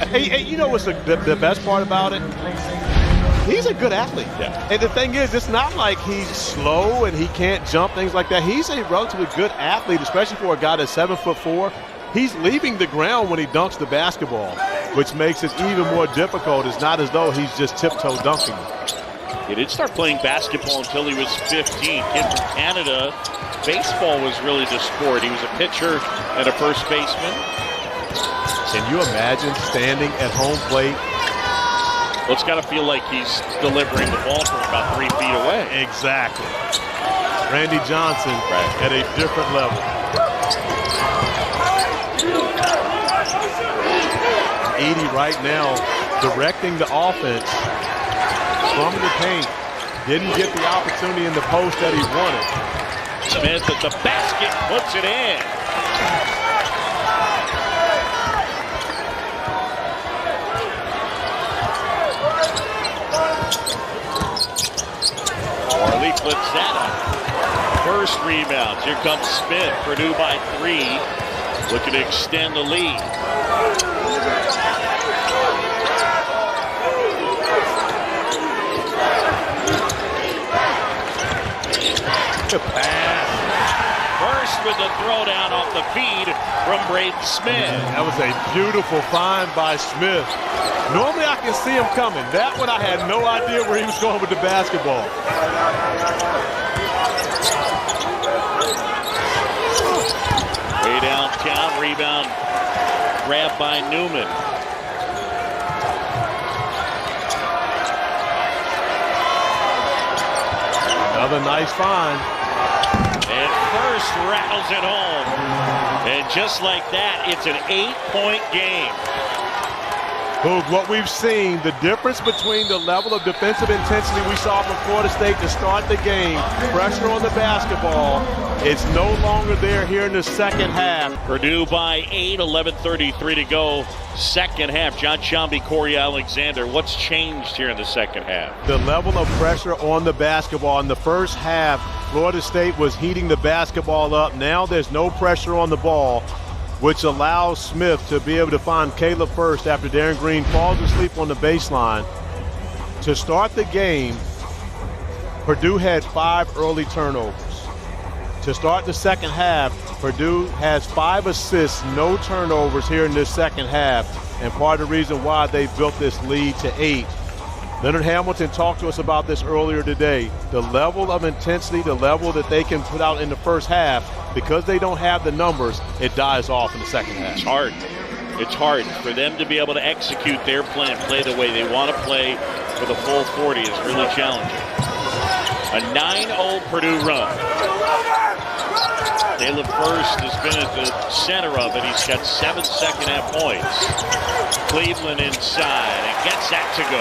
Hey, you know what's the best part about it? He's a good athlete. Yeah. And the thing is, it's not like he's slow and he can't jump, things like that. He's a relatively good athlete, especially for a guy that's 7'4". He's leaving the ground when he dunks the basketball, which makes it even more difficult. It's not as though he's just tiptoe dunking. He didn't start playing basketball until he was 15. Kid from Canada. Baseball was really the sport. He was a pitcher and a first baseman. Can you imagine standing at home plate? Well, it's got to feel like he's delivering the ball from about 3 feet away. Exactly. Randy Johnson at a different level. Edey right now directing the offense from the paint. Didn't get the opportunity in the post that he wanted. Smith at the basket, puts it in. Marley flips that up. First rebound. Here comes Smith. Purdue by 3. Looking to extend the lead. Good pass. First with the throwdown off the feed from Braden Smith. That was a beautiful find by Smith. Normally I can see him coming. That one I had no idea where he was going with the basketball. Way downtown, rebound grabbed by Newman. Another nice find. And first rattles it home. And just like that, it's an 8-point game. Boog, what we've seen, the difference between the level of defensive intensity we saw from Florida State to start the game, pressure on the basketball, it's no longer there here in the second half. Purdue by 8, 11:33 to go. Second half, John Shambi, Corey Alexander. What's changed here in the second half? The level of pressure on the basketball. In the first half, Florida State was heating the basketball up. Now there's no pressure on the ball, which allows Smith to be able to find Caleb first after Darren Green falls asleep on the baseline. To start the game, Purdue had 5 early turnovers. To start the second half, Purdue has 5 assists, no turnovers here in this second half, and part of the reason why they built this lead to 8. Leonard Hamilton talked to us about this earlier today. The level of intensity, the level that they can put out in the first half, because they don't have the numbers, it dies off in the second half. It's hard. It's hard for them to be able to execute their plan, play the way they want to play for the full 40 is really challenging. A 9-0 Purdue run. Caleb First has been at the center of it. He's got 7 second-half points. Cleveland inside and gets that to go.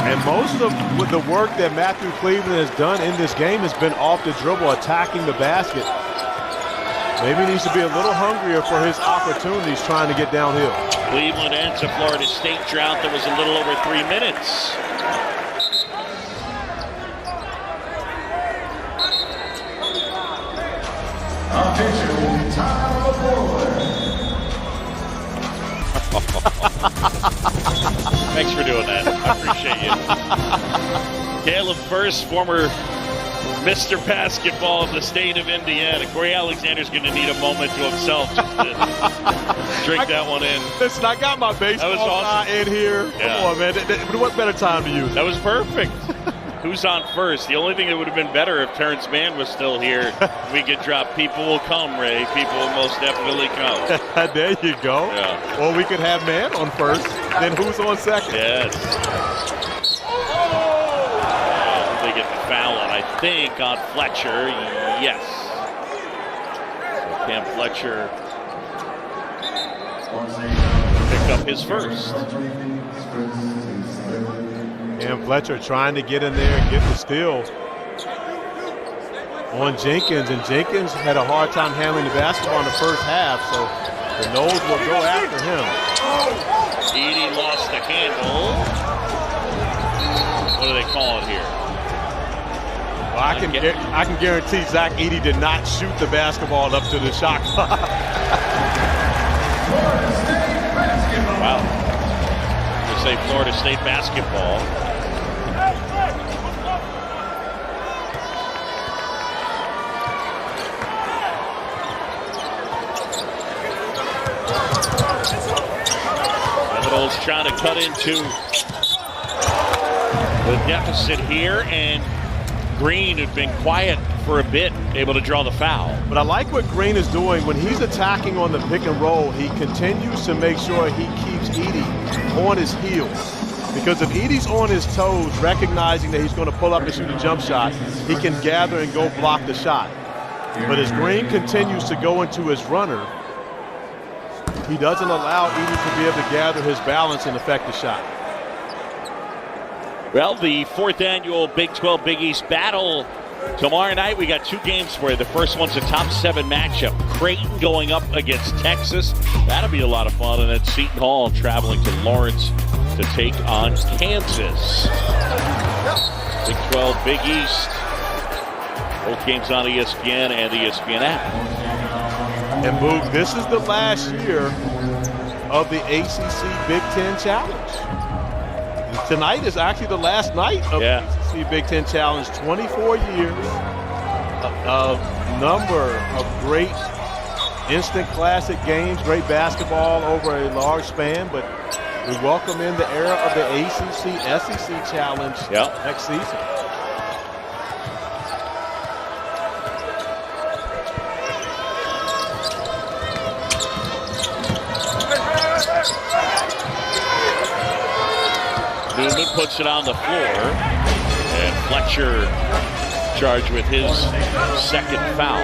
And most of the work that Matthew Cleveland has done in this game has been off the dribble, attacking the basket. Maybe he needs to be a little hungrier for his opportunities trying to get downhill. Cleveland ends a Florida State drought that was a little over 3 minutes. Thanks for doing that. I appreciate you. Caleb First, former Mr. Basketball of the state of Indiana. Corey Alexander's going to need a moment to himself just to drink that one in. Listen, I got my baseball That was awesome. guy in here. Yeah. Come on, man. What better time to use? That was perfect. Who's on first? The only thing that would have been better if Terrence Mann was still here, we could drop "People Will Come," Ray. People will most definitely come. There you go. Yeah. Or we could have Mann on first. Then who's on second? Yes. They get the foul on, I think, on Fletcher. Yes. So Cam Fletcher picked up his first. Cam Fletcher trying to get in there and get the steal on Jenkins, and Jenkins had a hard time handling the basketball in the first half, so the Noles will go after him. Edey lost the handle. What do they call it here? Well, I can guarantee Zack Edey did not shoot the basketball up to the shot clock. Wow. They say Florida State basketball. Seminoles trying to cut into the deficit here, and Green had been quiet for a bit, able to draw the foul. But I like what Green is doing. When he's attacking on the pick and roll, he continues to make sure he keeps Edey on his heels. Because if Edey's on his toes, recognizing that he's going to pull up and shoot a jump shot, he can gather and go block the shot. But as Green continues to go into his runner, he doesn't allow Edey to be able to gather his balance and affect the shot. Well, the fourth annual Big 12 Big East battle. Tomorrow night, we got two games for you. The first one's a top 7 matchup. Creighton going up against Texas. That'll be a lot of fun. And then Seton Hall traveling to Lawrence to take on Kansas. Big 12 Big East. Both games on ESPN and the ESPN app. And Boog, this is the last year of the ACC Big Ten Challenge. Tonight is actually the last night of the ACC Big Ten Challenge. 24 years, a number of great instant classic games, great basketball over a large span, but we welcome in the era of the ACC SEC Challenge next season. Newman puts it on the floor, and Fletcher charged with his second foul.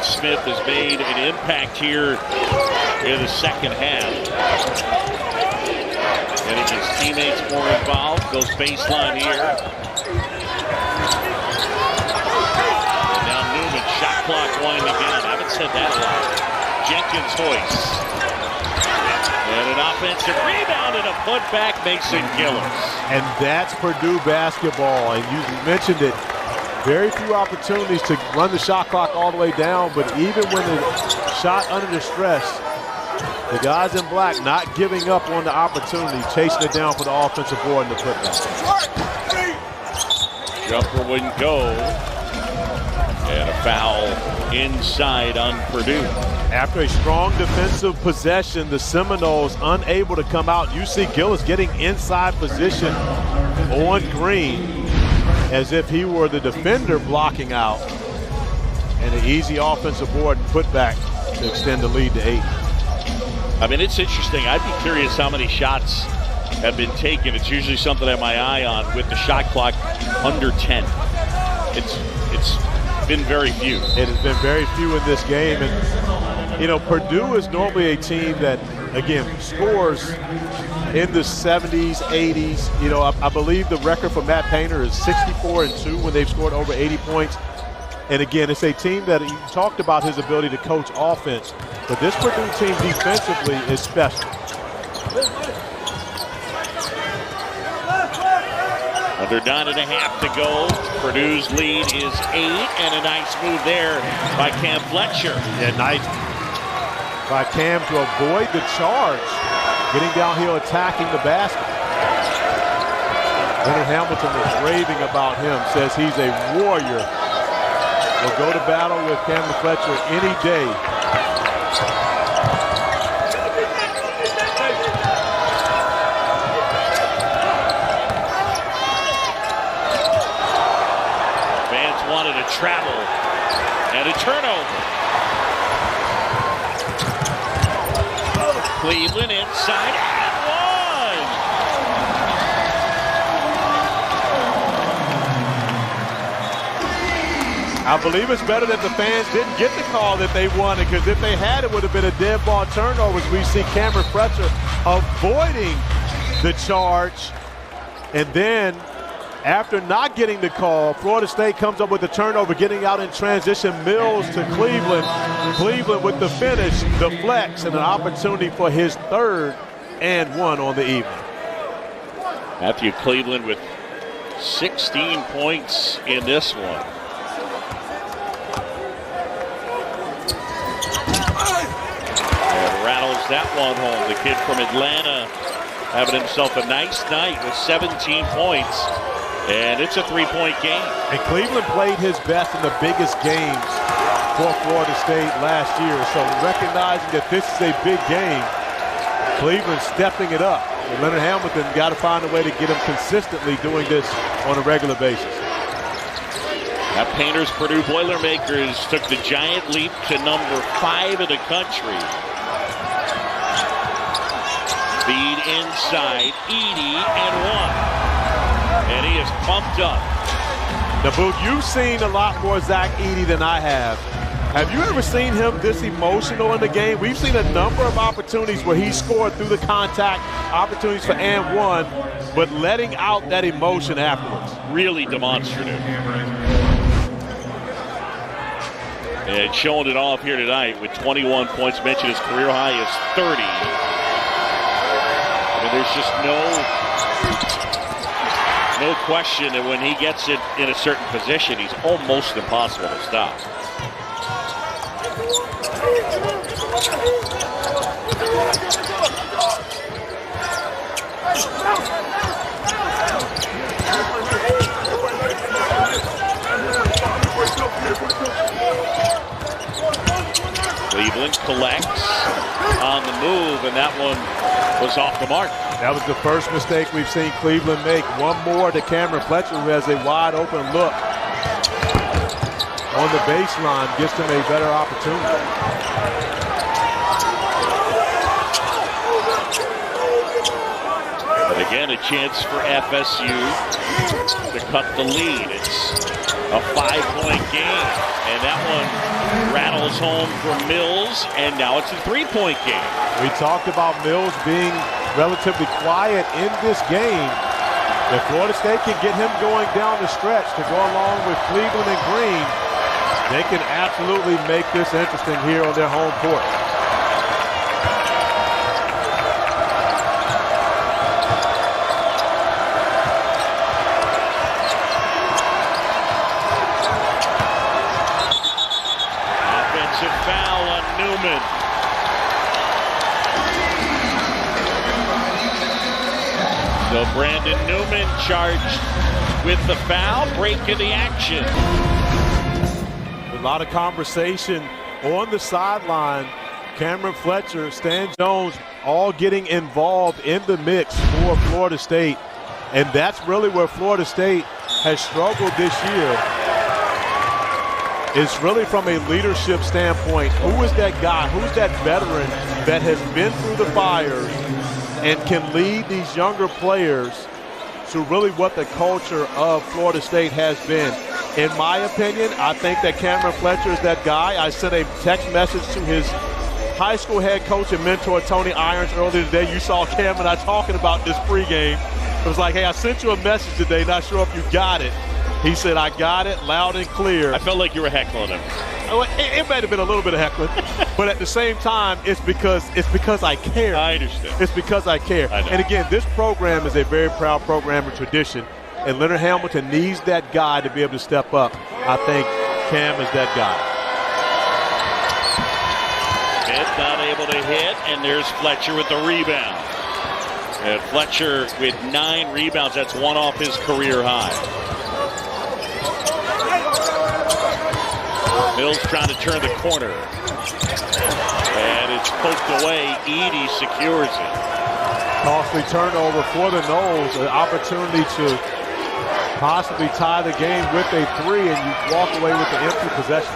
Smith has made an impact here in the second half. Getting his teammates more involved. Goes baseline here. And now Newman, shot clock winding down. I haven't said that a lot. Jenkins hoists. And an offensive rebound and a putback makes it Gillis. And that's Purdue basketball. And you mentioned it. Very few opportunities to run the shot clock all the way down, but even when the shot under the stress, the guys in black not giving up on the opportunity, chasing it down for the offensive board and the putback. Jumper wouldn't go. And a foul inside on Purdue. After a strong defensive possession, the Seminoles unable to come out. You see Gillis getting inside position on Green, as if he were the defender blocking out, and an easy offensive board and putback to extend the lead to 8. I mean, it's interesting. I'd be curious how many shots have been taken. It's usually something I have my eye on with the shot clock under 10. It's been very few. It has been very few in this game. And, you know, Purdue is normally a team that, again, scores in the 70s, 80s. You know, I believe the record for Matt Painter is 64-2 when they've scored over 80 points. And again, it's a team that you talked about his ability to coach offense, but this Purdue team defensively is special. Under 9.5 to go. Purdue's lead is 8, and a nice move there by Cam Fletcher. Yeah, nice by Cam to avoid the charge. Getting downhill, attacking the basket. Leonard Hamilton was raving about him, says he's a warrior. Will go to battle with Cameron Fletcher any day. Fans wanted to travel, and a turnover. Cleveland inside and one. I believe it's better that the fans didn't get the call that they wanted, because if they had, it would have been a dead ball turnover. As we see Cameron Fletcher avoiding the charge. And then after not getting the call, Florida State comes up with the turnover, getting out in transition. Mills to Cleveland. Cleveland with the finish, the flex, and an opportunity for his 3rd and 1 on the evening. Matthew Cleveland with 16 points in this one. And rattles that one home. The kid from Atlanta having himself a nice night with 17 points. And it's a 3-point game. And Cleveland played his best in the biggest games for Florida State last year. So recognizing that this is a big game, Cleveland stepping it up. And Leonard Hamilton got to find a way to get him consistently doing this on a regular basis. Now Painter's Purdue Boilermakers took the giant leap to number 5 in the country. Feed inside, Edey and 1. And he is pumped up. Now, Booth, you've seen a lot more Zack Edey than I have. Have you ever seen him this emotional in the game? We've seen a number of opportunities where he scored through the contact, opportunities for and 1, but letting out that emotion afterwards. Really demonstrative. And showing it off here tonight with 21 points. Mentioned his career high is 30. I mean, there's just no question that when he gets it in a certain position, he's almost impossible to stop. Cleveland collects on the move, and that one was off the mark. That was the first mistake we've seen Cleveland make. One more to Cameron Fletcher, who has a wide open look on the baseline, gives him a better opportunity. But again, a chance for FSU to cut the lead. It's a 5-point game, and that one rattles home for Mills, and now it's a 3-point game. We talked about Mills being relatively quiet in this game. If Florida State can get him going down the stretch to go along with Cleveland and Green, they can absolutely make this interesting here on their home court. Offensive foul on Newman. So Brandon Newman charged with the foul, break of the action. A lot of conversation on the sideline. Cameron Fletcher, Stan Jones, all getting involved in the mix for Florida State. And that's really where Florida State has struggled this year. It's really from a leadership standpoint. Who is that guy? Who's that veteran that has been through the fires and can lead these younger players to really what the culture of Florida State has been? In my opinion, I think that Cameron Fletcher is that guy. I sent a text message to his high school head coach and mentor, Tony Irons, earlier today. You saw Cam and I talking about this pregame. It was like, hey, I sent you a message today, not sure if you got it. He said, I got it loud and clear. I felt like you were heckling him. It might have been a little bit of heckling, but at the same time, it's because I care. I understand. It's because I care. I know. And again, this program is a very proud program and tradition. and Leonard Hamilton needs that guy to be able to step up. I think Cam is that guy. Smith not able to hit, and there's Fletcher with the rebound. And Fletcher with 9 rebounds. That's one off his career high. Mills trying to turn the corner. And it's poked away. Edey secures it. Costly turnover for the Noles. An opportunity to possibly tie the game with a 3, and you walk away with the empty possession.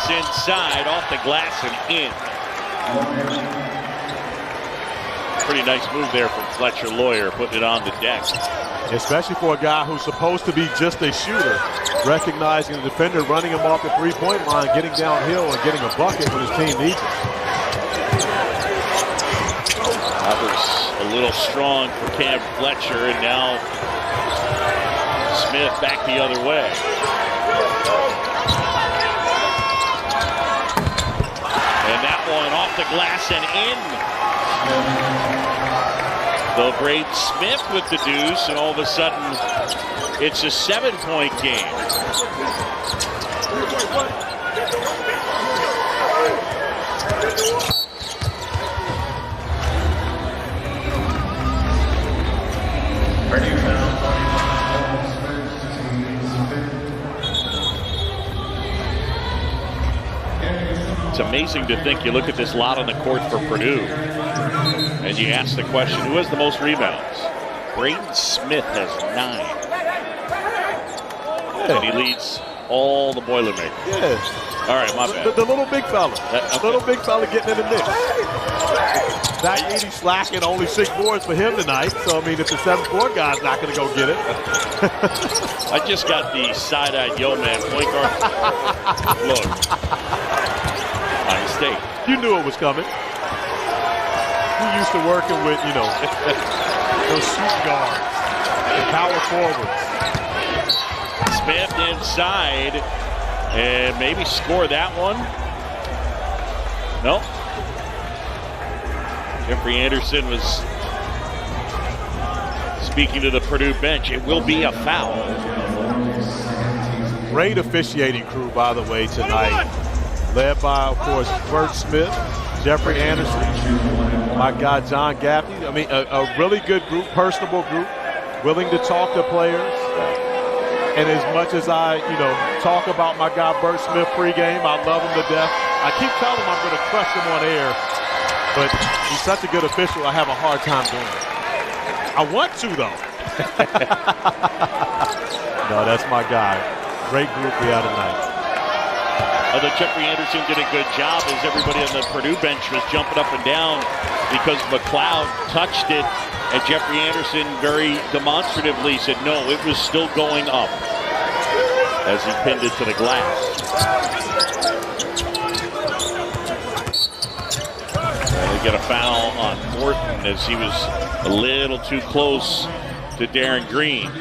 Inside, off the glass and in. Pretty nice move there from Fletcher Lawyer, putting it on the deck. Especially for a guy who's supposed to be just a shooter, recognizing the defender, running him off the three-point line, getting downhill and getting a bucket when his team needs it. That was a little strong for Cam Fletcher, and now Smith back the other way. And that one off the glass and in. They'll grade Smith with the deuce, and all of a sudden, it's a 7-point game. It's amazing to think you look at this lot on the court for Purdue, and you ask the question, who has the most rebounds? Braden Smith has 9. Yeah. And he leads all the Boilermakers. Yeah. All right, my bad. The little big fella. Okay. The little big fella getting in the mix. Zack Edey slacking, only 6 boards for him tonight. So, I mean, if the 7-4 guy's not going to go get it. I just got the side-eyed yo man point guard. Look. My mistake. You knew it was coming. You used to working with, you know, those shoot guards and power forwards. Smith inside, and maybe score that one. Nope. Jeffrey Anderson was speaking to the Purdue bench. It will be a foul. Great officiating crew, by the way, tonight. Led by, of course, Bert Smith, Jeffrey Anderson, my guy John Gaffney. I mean, a really good group, personable group, willing to talk to players. And as much as I, talk about my guy Bert Smith pregame, I love him to death. I keep telling him I'm going to crush him on air, but he's such a good official, I have a hard time doing it. I want to, though. No, that's my guy. Great group we had tonight. Although Jeffrey Anderson did a good job as everybody on the Purdue bench was jumping up and down because McLeod touched it, and Jeffrey Anderson very demonstratively said, no, it was still going up as he pinned it to the glass. And they get a foul on Morton as he was a little too close to Darren Green.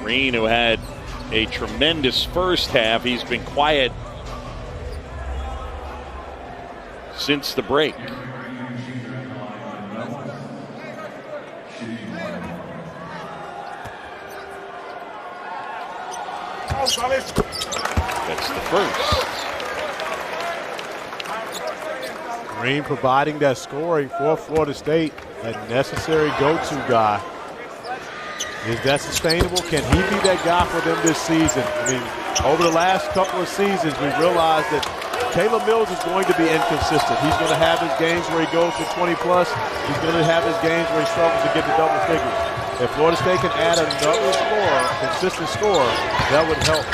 Green, who had a tremendous first half, he's been quiet since the break. That's the first. Green providing that scoring for Florida State, a necessary go-to guy. Is that sustainable? Can he be that guy for them this season? I mean, over the last couple of seasons, we realized that Caleb Mills is going to be inconsistent. He's going to have his games where he goes for 20-plus. He's going to have his games where he struggles to get to double figures. If Florida State can add another scorer, consistent scorer, that would help.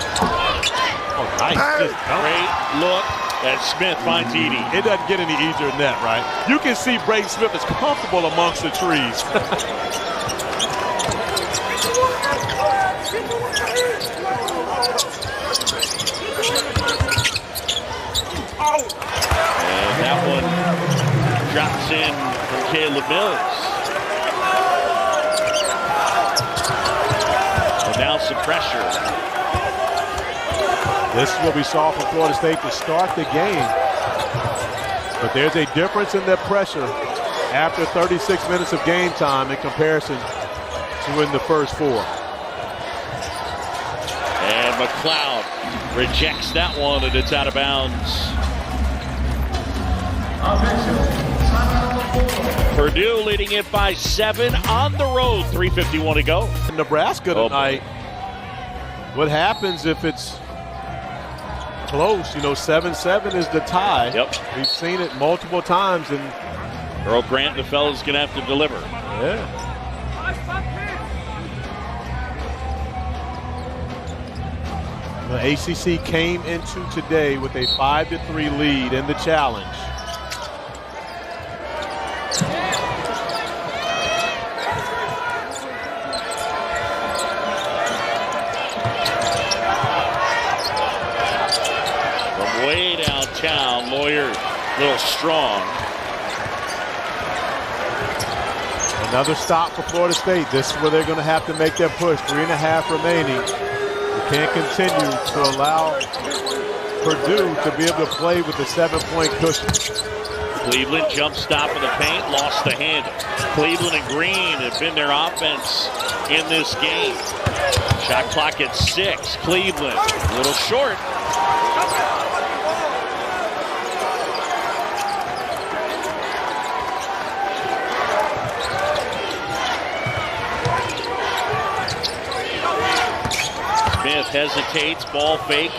Oh, nice. Just great look as Smith finds Edey. It doesn't get any easier than that, right? You can see Braden Smith is comfortable amongst the trees. And that one drops in from Caleb Mills. And now some pressure. This is what we saw from Florida State to start the game. But there's a difference in their pressure after 36 minutes of game time in comparison to in the first 4. And McLeod rejects that one, and it's out of bounds. Purdue leading it by 7 on the road. 3:51 to go. Nebraska tonight. What happens if it's close? 7-7 is the tie. Yep. We've seen it multiple times. And Earl Grant, the fellow's going to have to deliver. Yeah. The ACC came into today with a 5-3 lead in the challenge. From way downtown, Lawyer, a little strong. Another stop for Florida State. This is where they're going to have to make their push. 3.5 remaining. You can't continue to allow Purdue to be able to play with a 7-point cushion. Cleveland jump stop in the paint, lost the handle. Cleveland and Green have been their offense in this game. Shot clock at 6. Cleveland, a little short. Smith hesitates, ball fake,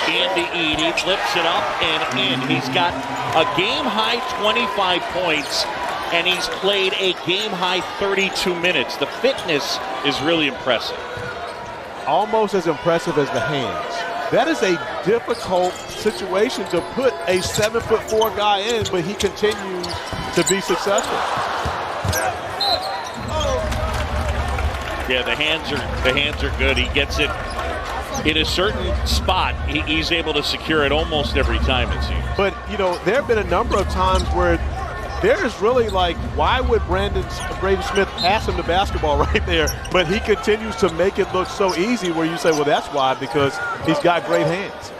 into Edey, flips it up and in. He's got a game-high 25 points, and he's played a game-high 32 minutes. The fitness is really impressive. Almost as impressive as the hands. That is a difficult situation to put a 7'4" guy in, but he continues to be successful. Yeah, the hands are good. He gets it in a certain spot. He's able to secure it almost every time, it seems. But, there have been a number of times where there's really why would Braden Smith pass him the basketball right there? But he continues to make it look so easy where you say, well, that's why, because he's got great hands.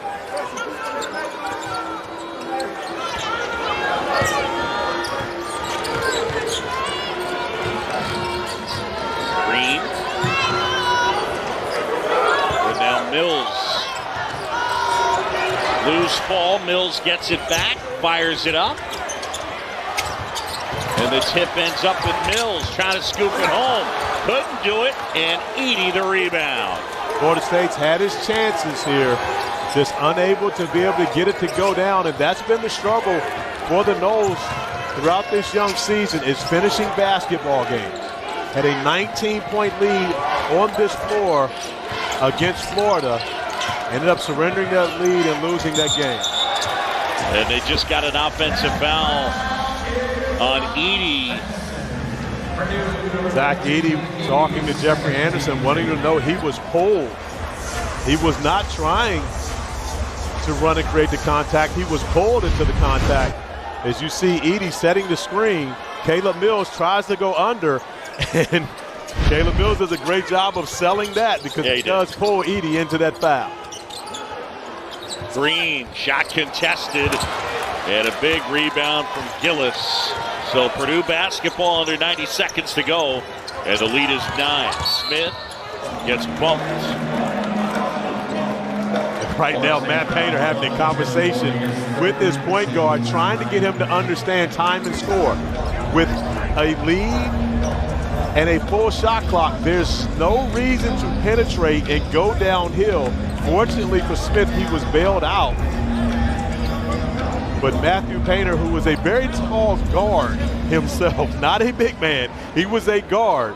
Green. And now Mills. Loose ball. Mills gets it back, fires it up. And the tip ends up with Mills trying to scoop it home. Couldn't do it, and Edey the rebound. Florida State's had his chances here, just unable to be able to get it to go down, and that's been the struggle for the Noles throughout this young season, is finishing basketball games. Had a 19-point lead on this floor against Florida, ended up surrendering that lead and losing that game. And they just got an offensive foul on Edey. Zack Edey talking to Jeffrey Anderson, wanting to know he was pulled. He was not trying to run and create the contact. He was pulled into the contact. As you see Edey setting the screen, Caleb Mills tries to go under, and Caleb Mills does a great job of selling that because he does pull Edey into that foul. Green, shot contested, and a big rebound from Gillis. So Purdue basketball under 90 seconds to go, and the lead is 9. Smith gets bumped. Right now, Matt Painter having a conversation with his point guard, trying to get him to understand time and score. With a lead and a full shot clock, there's no reason to penetrate and go downhill. Fortunately for Smith, he was bailed out. But Matthew Painter, who was a very tall guard himself, not a big man, he was a guard,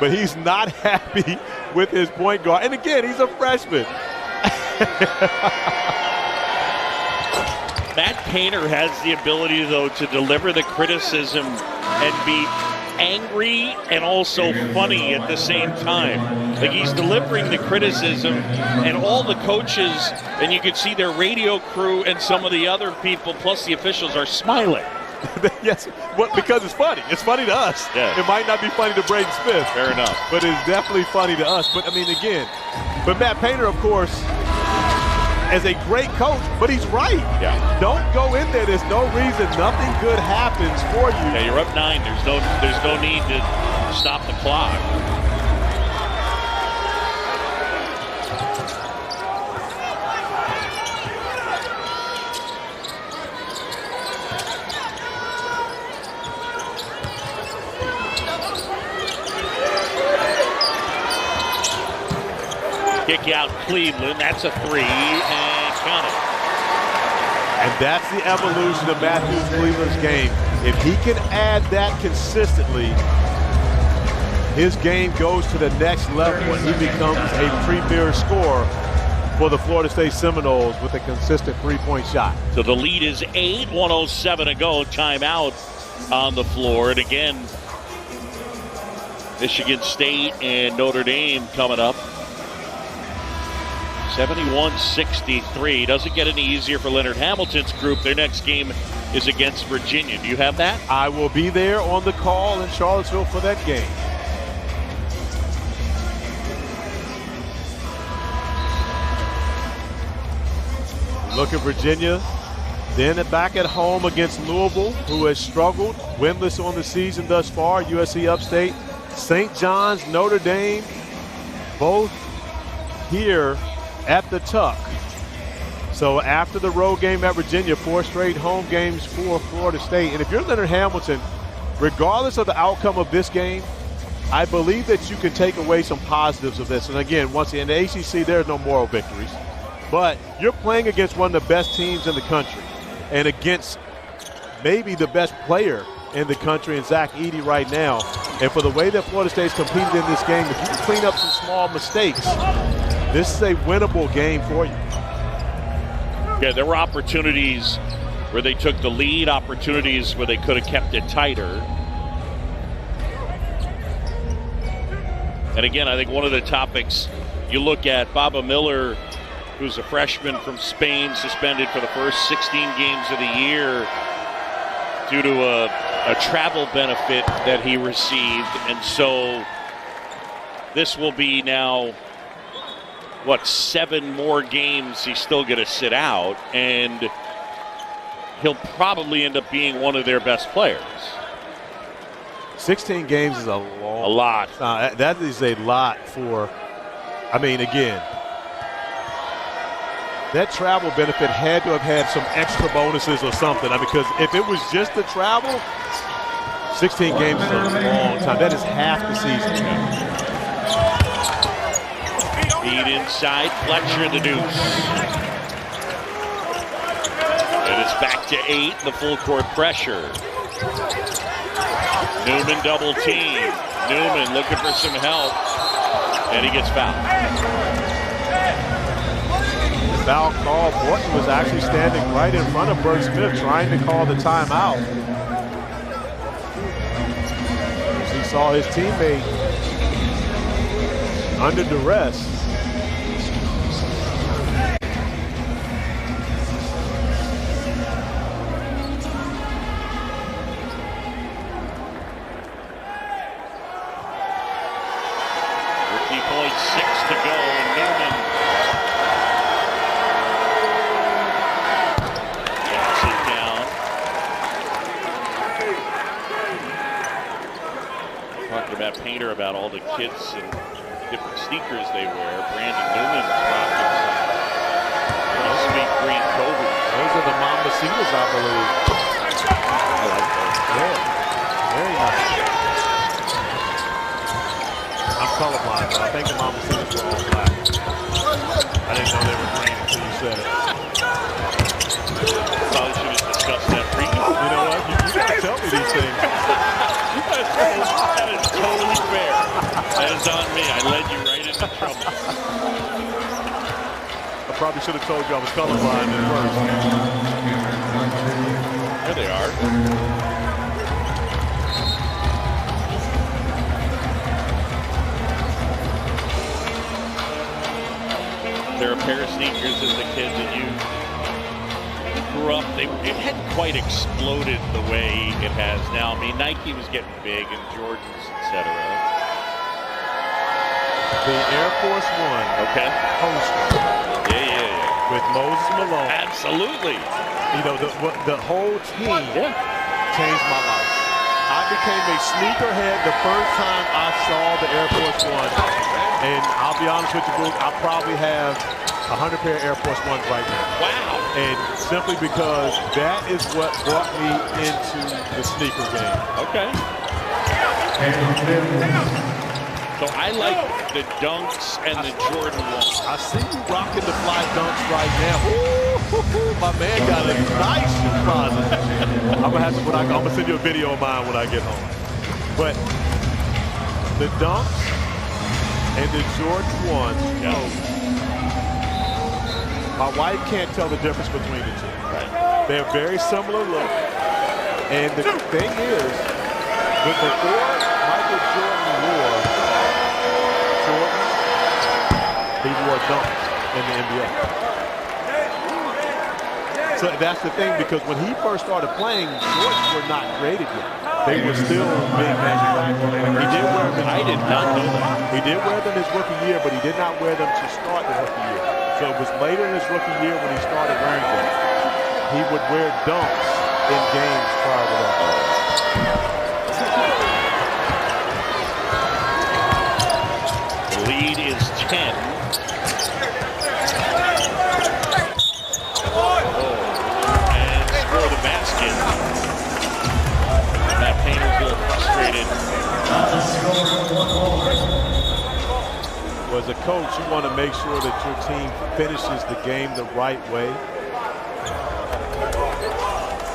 but he's not happy with his point guard. And again, he's a freshman. Matt Painter has the ability, though, to deliver the criticism and be angry and also funny at the same time. Like, he's delivering the criticism, and all the coaches, and you can see their radio crew and some of the other people, plus the officials, are smiling. Yes, because it's funny. It's funny to us. Yeah. It might not be funny to Braden Smith. Fair enough. But it's definitely funny to us. But, I mean, again, but Matt Painter, of course, as a great coach, but he's right. Yeah. Don't go in there. There's no reason. Nothing good happens for you. Yeah, you're up 9. There's no need to stop the clock. Kick out Cleveland. That's a 3, and count it. And that's the evolution of Matthew Cleveland's game. If he can add that consistently, his game goes to the next level and he becomes a premier scorer for the Florida State Seminoles with a consistent three-point shot. So the lead is 8, 1:07 to go. Timeout on the floor. And again, Michigan State and Notre Dame coming up. 71-63. Doesn't get any easier for Leonard Hamilton's group. Their next game is against Virginia. Do you have that? I will be there on the call in Charlottesville for that game. Look at Virginia. Then back at home against Louisville, who has struggled, winless on the season thus far. USC Upstate, St. John's, Notre Dame, both here at the Tuck. So after the road game at Virginia, 4 straight home games for Florida State. And if you're Leonard Hamilton, regardless of the outcome of this game, I believe that you can take away some positives of this. And again, once in the ACC, there's no moral victories. But you're playing against one of the best teams in the country and against maybe the best player in the country in Zack Edey right now. And for the way that Florida State's competed in this game, if you can clean up some small mistakes, this is a winnable game for you. Yeah, there were opportunities where they took the lead, opportunities where they could have kept it tighter. And again, I think one of the topics, you look at Baba Miller, who's a freshman from Spain, suspended for the first 16 games of the year due to a travel benefit that he received. And so this will be now, 7 more games he's still going to sit out, and he'll probably end up being one of their best players. 16 games is a lot. That is a lot for, I mean, again, that travel benefit had to have had some extra bonuses or something. Because if it was just the travel, 16 games is a long time. That is half the season. Feed inside, Fletcher the deuce. And it's back to 8, the full court pressure. Newman double team. Newman looking for some help, and he gets fouled. The foul call, Borton was actually standing right in front of Burke Smith trying to call the timeout. As he saw his teammate under duress. About all the kids and different sneakers they wear. Brandon Newman's rocking some sweet green Kobe. Those are the Mambacitas, I believe. I like those. Yeah, very nice. I'm colorblind, but I think the Mambacitas were all black. I didn't know they were green until you said it. Probably should have discussed that previously. You know what? You gotta tell me these things. That is totally fair. That is on me. I led you right into trouble. I probably should have told you I was colorblind at first. There they are. There are a pair of sneakers as a kid that you grew grew up, it hadn't quite exploded the way it has now. I mean, Nike was getting big and Jordans, etc. The Air Force One. Okay. Poster. Yeah. With Moses Malone. Absolutely. You know, the whole team changed my life. I became a sneakerhead the first time I saw the Air Force One. And I'll be honest with you, Boog, I probably have 100 pair of Air Force Ones right now. Wow. And simply because that is what brought me into the sneaker game. Okay. So I like the Dunks and the Jordan 1. I see you rocking the fly Dunks right now. Ooh, my man got a nice shoe closet. I'm gonna send you a video of mine when I get home. But the Dunks and the Jordan 1. My wife can't tell the difference between the two. Right. They're very similar look. And the thing is, before Michael Jordan wore Jordan, he wore Dunks in the NBA. So that's the thing, because when he first started playing, Jordans were not created yet. They were still being manufactured. He did wear them. I did not know that. He did wear them his rookie year, but he did not wear them to start the rookie year. So it was later in his rookie year when he started wearing them. He would wear Dunks in games prior to that. The lead is 10. And score the basket. Matt Painter's a little frustrated. Well, as a coach, you want to make sure that your team finishes the game the right way.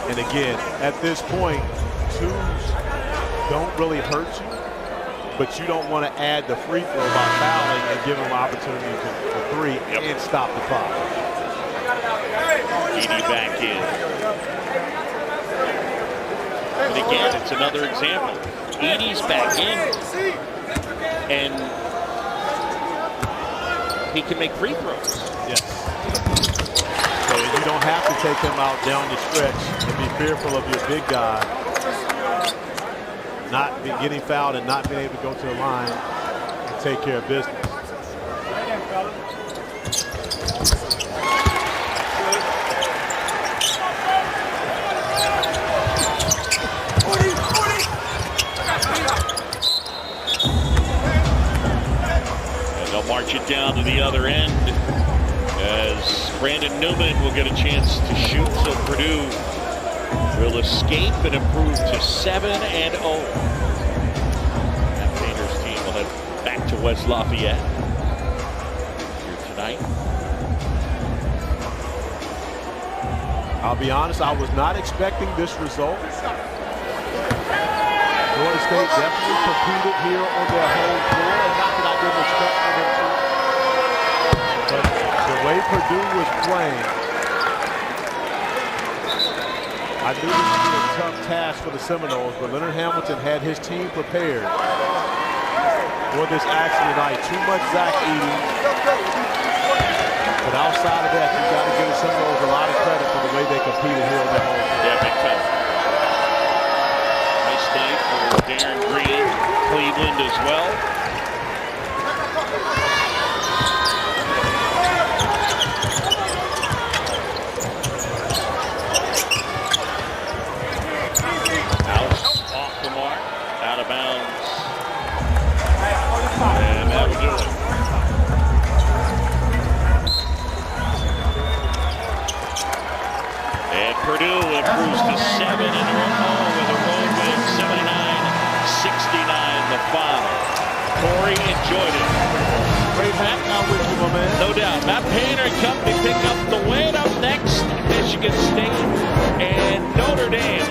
And again, at this point, twos don't really hurt you, but you don't want to add the free throw by fouling and give them an opportunity for three and stop the clock. Edey back in. And again, it's another example. Edey's back in, and he can make free throws. Yes. So you don't have to take him out down the stretch and be fearful of your big guy not getting fouled and not being able to go to the line and take care of business. And they'll march it down to the other end as Brandon Newman will get a chance to shoot. So Purdue will escape and improve to 7-0. Matt Painter's team will head back to West Lafayette here tonight. I'll be honest, I was not expecting this result. Florida State definitely competed here on their home floor, and not that I didn't expect for them to. But the way Purdue was playing, I knew this would be a tough task for the Seminoles, but Leonard Hamilton had his team prepared for this action tonight. Too much Zack Edey. But outside of that, you've got to give the Seminoles a lot of credit for the way they competed here on their home floor. Yeah, big time. Nice day for Darren Green, Cleveland as well. Out of bounds. And that'll do it. And Purdue improves to 7 in a row with a road win, 79-69 the final. Corey enjoyed it. Great hat now with you, my man. No doubt. Matt Painter and company pick up the win. Up next, Michigan State and Notre Dame.